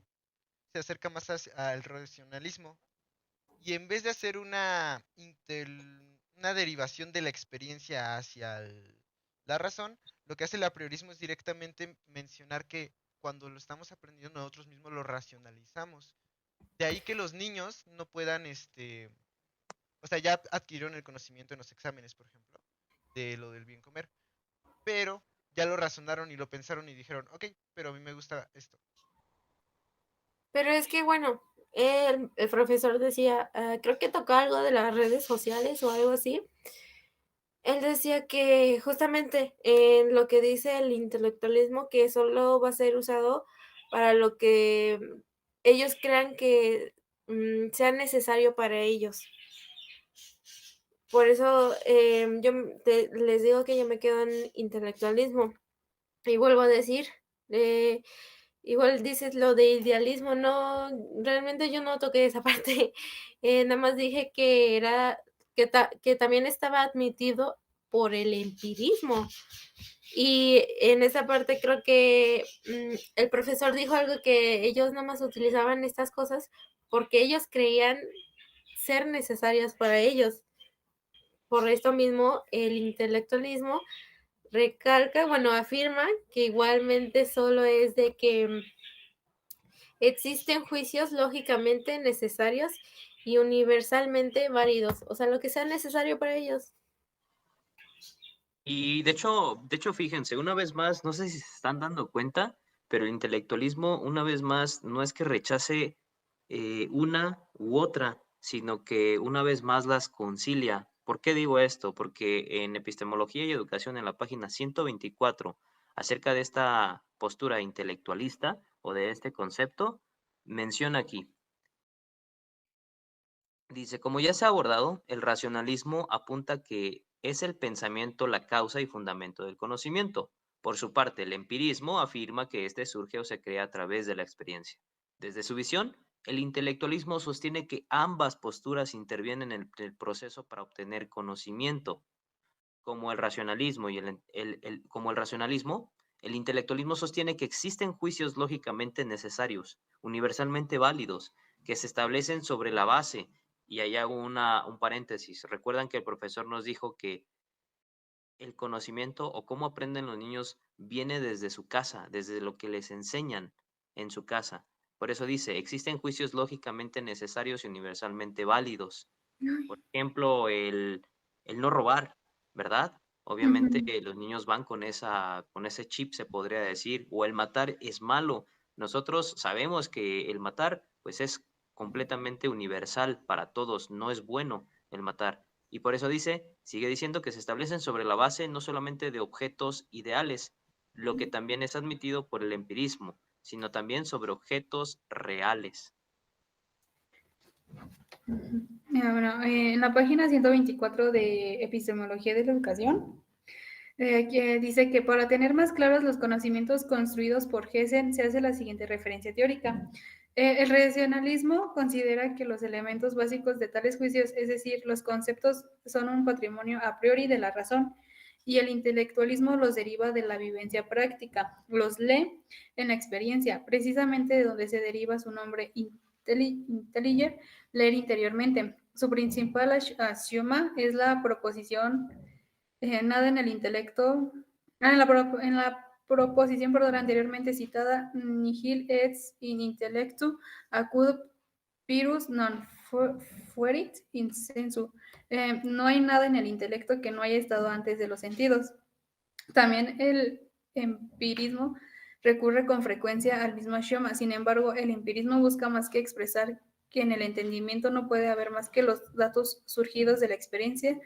se acerca más al racionalismo. Y en vez de hacer una derivación de la experiencia hacia la razón, lo que hace el apriorismo es directamente mencionar que cuando lo estamos aprendiendo nosotros mismos lo racionalizamos. De ahí que los niños no puedan, o sea, ya adquirieron el conocimiento en los exámenes, por ejemplo, de lo del bien comer, pero ya lo razonaron y lo pensaron y dijeron, ok, pero a mí me gusta esto. Pero es que, bueno, el profesor decía, creo que tocó algo de las redes sociales o algo así. Él decía que justamente en lo que dice el intelectualismo, que solo va a ser usado para lo que ellos crean que sea necesario para ellos. Por eso les digo que yo me quedo en intelectualismo. Y vuelvo a decir, eh, igual dices lo de idealismo, no, realmente yo no toqué esa parte, nada más dije que era, que también estaba admitido por el empirismo. Y en esa parte creo que el profesor dijo algo que ellos nada más utilizaban estas cosas porque ellos creían ser necesarias para ellos. Por esto mismo, el intelectualismo recalca, bueno, afirma que igualmente solo es de que existen juicios lógicamente necesarios y universalmente válidos, o sea, lo que sea necesario para ellos. Y de hecho, fíjense, una vez más, no sé si se están dando cuenta, pero el intelectualismo, una vez más, no es que rechace una u otra, sino que una vez más las concilia. ¿Por qué digo esto? Porque en Epistemología y Educación, en la página 124, acerca de esta postura intelectualista o de este concepto, menciona aquí. Dice, como ya se ha abordado, el racionalismo apunta que es el pensamiento la causa y fundamento del conocimiento. Por su parte, el empirismo afirma que éste surge o se crea a través de la experiencia. Desde su visión, el intelectualismo sostiene que ambas posturas intervienen en el proceso para obtener conocimiento. Como el racionalismo como el racionalismo, el intelectualismo sostiene que existen juicios lógicamente necesarios, universalmente válidos, que se establecen sobre la base. Y ahí hago un paréntesis. Recuerdan que el profesor nos dijo que el conocimiento o cómo aprenden los niños viene desde su casa, desde lo que les enseñan en su casa. Por eso dice, existen juicios lógicamente necesarios y universalmente válidos. Por ejemplo, el no robar, ¿verdad? Obviamente Ujú. los niños van con ese chip, se podría decir, o el matar es malo. Nosotros sabemos que el matar, pues es completamente universal para todos, no es bueno el matar. Y por eso sigue diciendo que se establecen sobre la base no solamente de objetos ideales, lo que también es admitido por el empirismo, sino también sobre objetos reales. Bueno, en la página 124 de Epistemología de la Educación, que dice que para tener más claros los conocimientos construidos por Gessen se hace la siguiente referencia teórica. El racionalismo considera que los elementos básicos de tales juicios, es decir, los conceptos, son un patrimonio a priori de la razón, y el intelectualismo los deriva de la vivencia práctica, los lee en la experiencia, precisamente de donde se deriva su nombre intelliger, leer interiormente. Su principal axioma es la proposición nada en el intelecto, en la proposición anteriormente citada, nihil ex in intellectu acud pyrrhus non fuerit in sensu. No hay nada en el intelecto que no haya estado antes de los sentidos. También el empirismo recurre con frecuencia al mismo axioma. Sin embargo, el empirismo busca más que expresar que en el entendimiento no puede haber más que los datos surgidos de la experiencia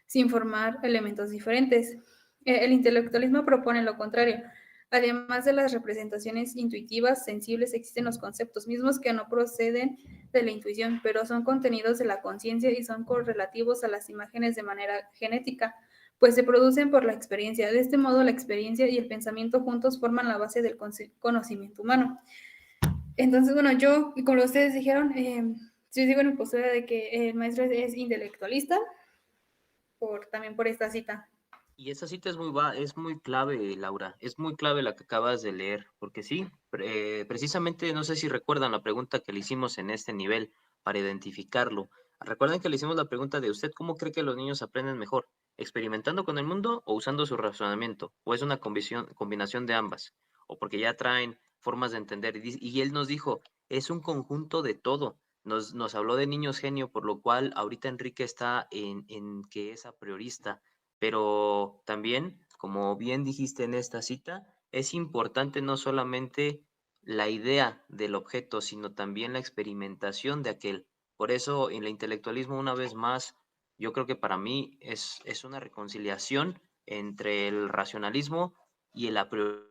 sin formar elementos diferentes. El intelectualismo propone lo contrario. Además de las representaciones intuitivas, sensibles, existen los conceptos mismos que no proceden de la intuición, pero son contenidos de la conciencia y son correlativos a las imágenes de manera genética, pues se producen por la experiencia. De este modo, la experiencia y el pensamiento juntos forman la base del conocimiento humano. Entonces, bueno, yo, como ustedes dijeron, yo digo en mi postura de que el maestro es intelectualista, también por esta cita. Y esa cita es muy clave, Laura, es muy clave la que acabas de leer, porque sí, precisamente no sé si recuerdan la pregunta que le hicimos en este nivel para identificarlo. Recuerden que le hicimos la pregunta de ¿usted cómo cree que los niños aprenden mejor? ¿Experimentando con el mundo o usando su razonamiento? ¿O es una combinación de ambas? ¿O porque ya traen formas de entender? Y él nos dijo, es un conjunto de todo. Nos habló de niños genio, por lo cual ahorita Enrique está en que es a priorista. Pero también, como bien dijiste en esta cita, es importante no solamente la idea del objeto, sino también la experimentación de aquel. Por eso, en el intelectualismo, una vez más, yo creo que para mí es una reconciliación entre el racionalismo y el a priori.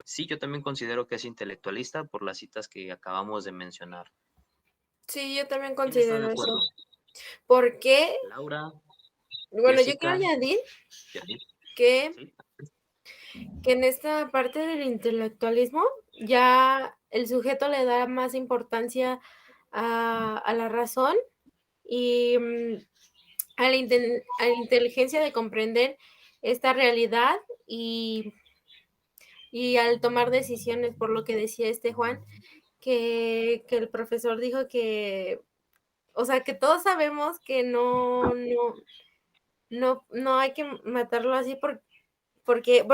Sí, yo también considero que es intelectualista por las citas que acabamos de mencionar. Sí, yo también ¿Quién está de considero eso. acuerdo? ¿Por qué? Laura, Bueno, yo quiero Jessica, añadir Yanit, que ¿sí? en esta parte del intelectualismo ya el sujeto le da más importancia a la razón y a la inteligencia de comprender esta realidad y al tomar decisiones, por lo que decía este Juan, que el profesor dijo que, o sea, que todos sabemos que no hay que matarlo así porque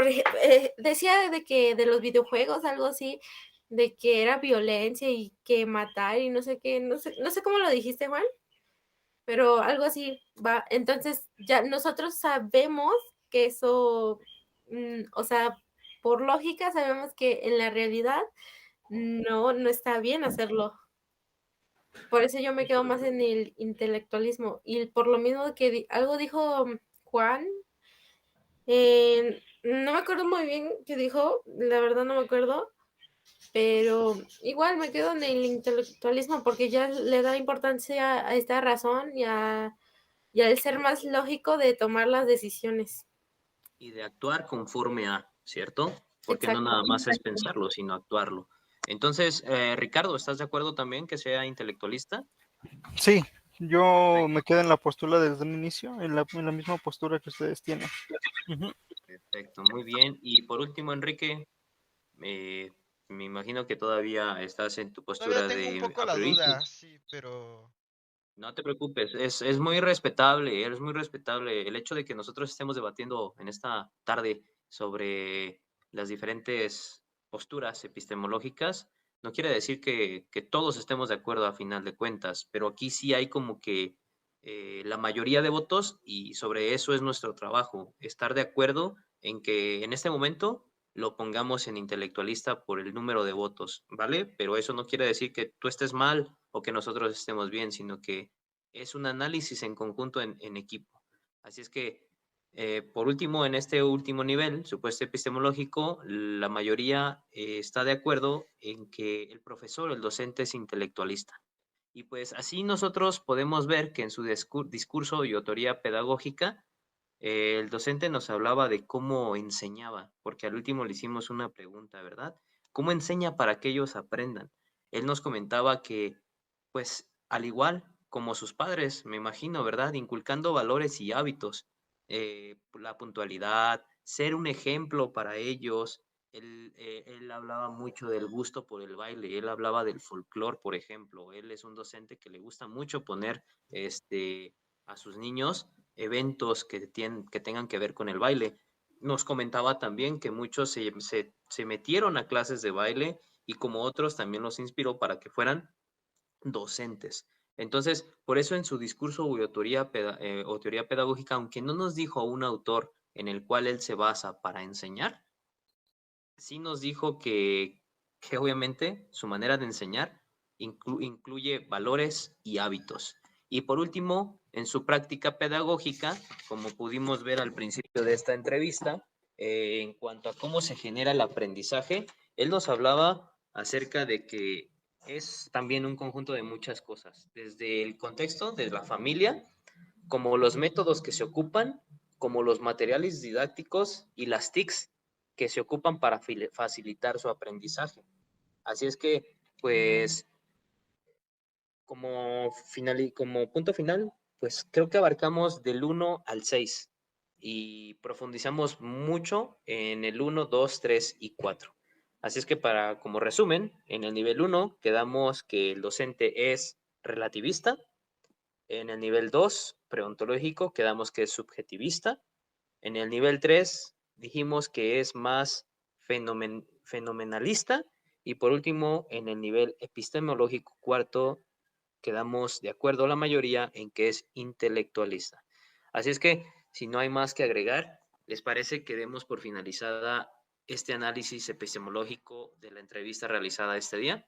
decía de que de los videojuegos, algo así, de que era violencia y que matar y no sé qué, no sé cómo lo dijiste, Juan. pero algo así va. Entonces ya nosotros sabemos que eso, o sea, por lógica sabemos que en la realidad no está bien hacerlo. Por eso yo me quedo más en el intelectualismo. Y por lo mismo que algo dijo Juan, no me acuerdo muy bien qué dijo, la verdad no me acuerdo, pero igual me quedo en el intelectualismo porque ya le da importancia a esta razón y al ser más lógico de tomar las decisiones. Y de actuar conforme a, ¿cierto? Porque no Exacto. nada más es pensarlo, sino actuarlo. Entonces, Ricardo, ¿estás de acuerdo también que sea intelectualista? Sí, yo Perfecto. me quedo en la postura desde un inicio, en la misma postura que ustedes tienen. Ujú. Perfecto, muy bien. Y por último, Enrique, me imagino que todavía estás en tu Todavía postura tengo un de poco a la priori. duda, sí, pero No te preocupes, es muy respetable, es muy respetable el hecho de que nosotros estemos debatiendo en esta tarde sobre las diferentes posturas epistemológicas. No quiere decir que todos estemos de acuerdo a final de cuentas, pero aquí sí hay como que la mayoría de votos y sobre eso es nuestro trabajo, estar de acuerdo en que en este momento lo pongamos en intelectualista por el número de votos, ¿vale? Pero eso no quiere decir que tú estés mal o que nosotros estemos bien, sino que es un análisis en conjunto en equipo. Así es que, por último, en este último nivel, supuesto epistemológico, la mayoría está de acuerdo en que el profesor, el docente es intelectualista. Y pues así nosotros podemos ver que en su discurso y autoría pedagógica, el docente nos hablaba de cómo enseñaba, porque al último le hicimos una pregunta, ¿verdad? ¿Cómo enseña para que ellos aprendan? Él nos comentaba que, pues, al igual como sus padres, me imagino, ¿verdad? Inculcando valores y hábitos, la puntualidad, ser un ejemplo para ellos. Él hablaba mucho del gusto por el baile, él hablaba del folclore, por ejemplo. Él es un docente que le gusta mucho poner a sus niños eventos que tengan que ver con el baile. Nos comentaba también que muchos se metieron a clases de baile y como otros también los inspiró para que fueran docentes. Entonces, por eso en su discurso o teoría pedagógica, aunque no nos dijo un autor en el cual él se basa para enseñar, sí nos dijo que obviamente su manera de enseñar incluye valores y hábitos. Y por último, en su práctica pedagógica, como pudimos ver al principio de esta entrevista, en cuanto a cómo se genera el aprendizaje, él nos hablaba acerca de que es también un conjunto de muchas cosas, desde el contexto de la familia, como los métodos que se ocupan, como los materiales didácticos y las TICs que se ocupan para facilitar su aprendizaje. Así es que, pues, como punto final, pues creo que abarcamos del 1 al 6 y profundizamos mucho en el 1, 2, 3 y 4. Así es que como resumen, en el nivel 1 quedamos que el docente es relativista, en el nivel 2, preontológico, quedamos que es subjetivista, en el nivel 3 dijimos que es más fenomenalista y por último, en el nivel epistemológico cuarto, quedamos de acuerdo la mayoría en que es intelectualista. Así es que, si no hay más que agregar, ¿les parece que demos por finalizada este análisis epistemológico de la entrevista realizada este día?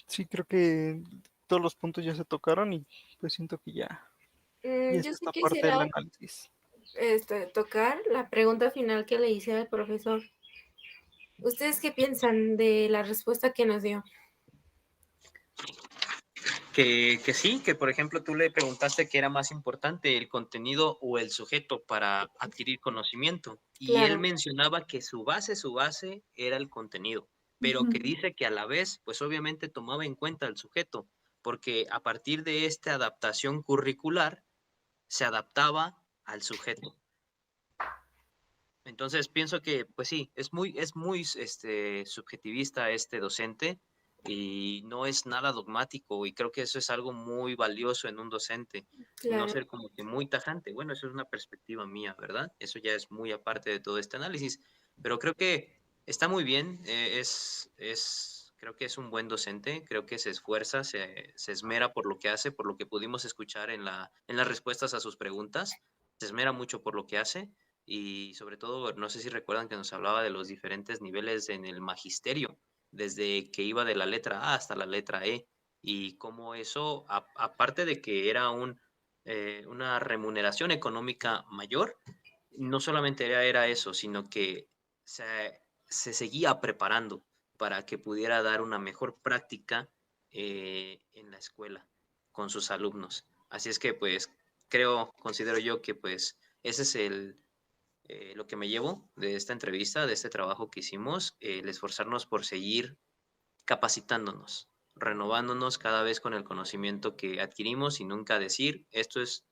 Sí, creo que todos los puntos ya se tocaron y pues siento que ya es Yo sí esta parte del quisiera análisis. tocar la pregunta final que le hice al profesor. ¿Ustedes qué piensan de la respuesta que nos dio? Que sí, que por ejemplo tú le preguntaste qué era más importante, el contenido o el sujeto para adquirir conocimiento. Y él Claro, mencionaba que su base era el contenido, pero que dice que a la vez, pues obviamente tomaba en cuenta el sujeto, porque a partir de esta adaptación curricular se adaptaba al sujeto. Entonces pienso que, pues sí, es muy subjetivista este docente y no es nada dogmático y creo que eso es algo muy valioso en un docente, no claro. ser como que muy tajante. Bueno, eso es una perspectiva mía, ¿verdad? Eso ya es muy aparte de todo este análisis, pero creo que está muy bien, es Creo que es un buen docente, creo que se esfuerza, se esmera por lo que hace, por lo que pudimos escuchar en las respuestas a sus preguntas. Se esmera mucho por lo que hace y sobre todo, no sé si recuerdan que nos hablaba de los diferentes niveles en el magisterio, desde que iba de la letra A hasta la letra E y cómo eso, aparte de que era una remuneración económica mayor, no solamente era eso, sino que se seguía preparando para que pudiera dar una mejor práctica en la escuela con sus alumnos. Así es que pues considero yo que pues ese es lo que me llevo de esta entrevista, de este trabajo que hicimos, el esforzarnos por seguir capacitándonos, renovándonos cada vez con el conocimiento que adquirimos y nunca decir esto es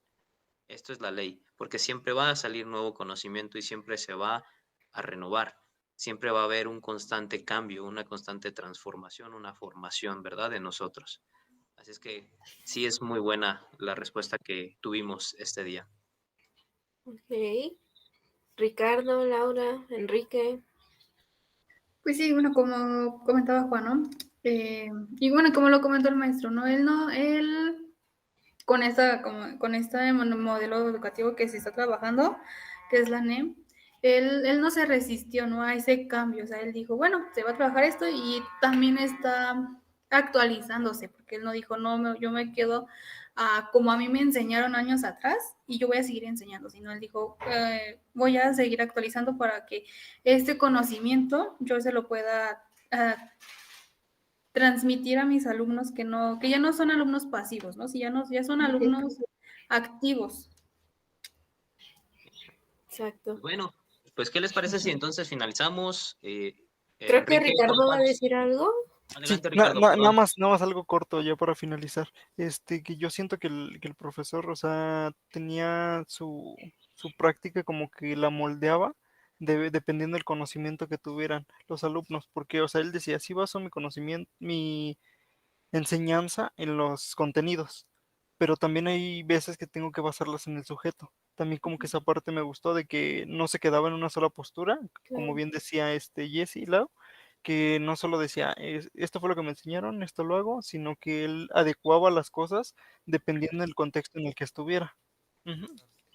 la ley, porque siempre va a salir nuevo conocimiento y siempre se va a renovar. Siempre va a haber un constante cambio, una constante transformación, una formación, ¿verdad? De nosotros. Así es que sí es muy buena la respuesta que tuvimos este día. Ok. Ricardo, Laura, Enrique. Pues sí, bueno, como comentaba Juan, ¿no? Y bueno, como lo comentó el maestro, ¿no? Él con con este modelo educativo que se está trabajando, que es la NEM, él no se resistió, ¿no? A ese cambio, o sea, él dijo, bueno, se va a trabajar esto y también está actualizándose, porque él no dijo, no, yo me quedo como a mí me enseñaron años atrás y yo voy a seguir enseñando, sino él dijo, voy a seguir actualizando para que este conocimiento yo se lo pueda transmitir a mis alumnos que ya no son alumnos pasivos, ¿no? Si ya son alumnos activos. Exacto. Bueno, pues ¿qué les parece si entonces finalizamos? Creo que Enrique, Ricardo va a Juan, decir algo. Sí, adelante Ricardo, perdón. nada más algo corto ya para finalizar. Que yo siento que el profesor, o sea, tenía su práctica como que la moldeaba dependiendo del conocimiento que tuvieran los alumnos, porque, o sea, él decía, sí baso mi conocimiento, mi enseñanza en los contenidos, pero también hay veces que tengo que basarlas en el sujeto. También como que esa parte me gustó de que no se quedaba en una sola postura, como Claro. bien decía Jesse y Lau, que no solo decía, esto fue lo que me enseñaron, esto lo hago, sino que él adecuaba las cosas dependiendo del contexto en el que estuviera. Ujú.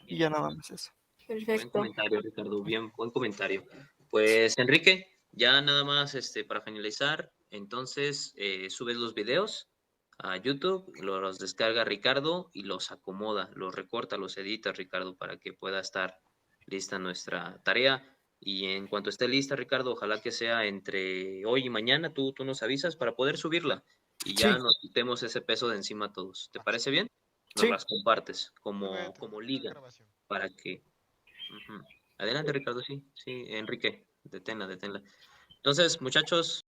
Y ya nada más eso. Buen Perfecto. comentario, Ricardo, bien, buen comentario. Pues Enrique, ya nada más para finalizar, entonces subes los videos a YouTube, los descarga Ricardo y los acomoda, los recorta, los edita Ricardo para que pueda estar lista nuestra tarea. Y en cuanto esté lista, Ricardo, ojalá que sea entre hoy y mañana, tú nos avisas para poder subirla y Sí, ya nos quitemos ese peso de encima todos. ¿Te parece bien? Nos sí, las compartes Yo voy a como terminar la liga grabación. para que... Ujú. Adelante, Ricardo, sí, sí, Enrique, deténla. Entonces, muchachos,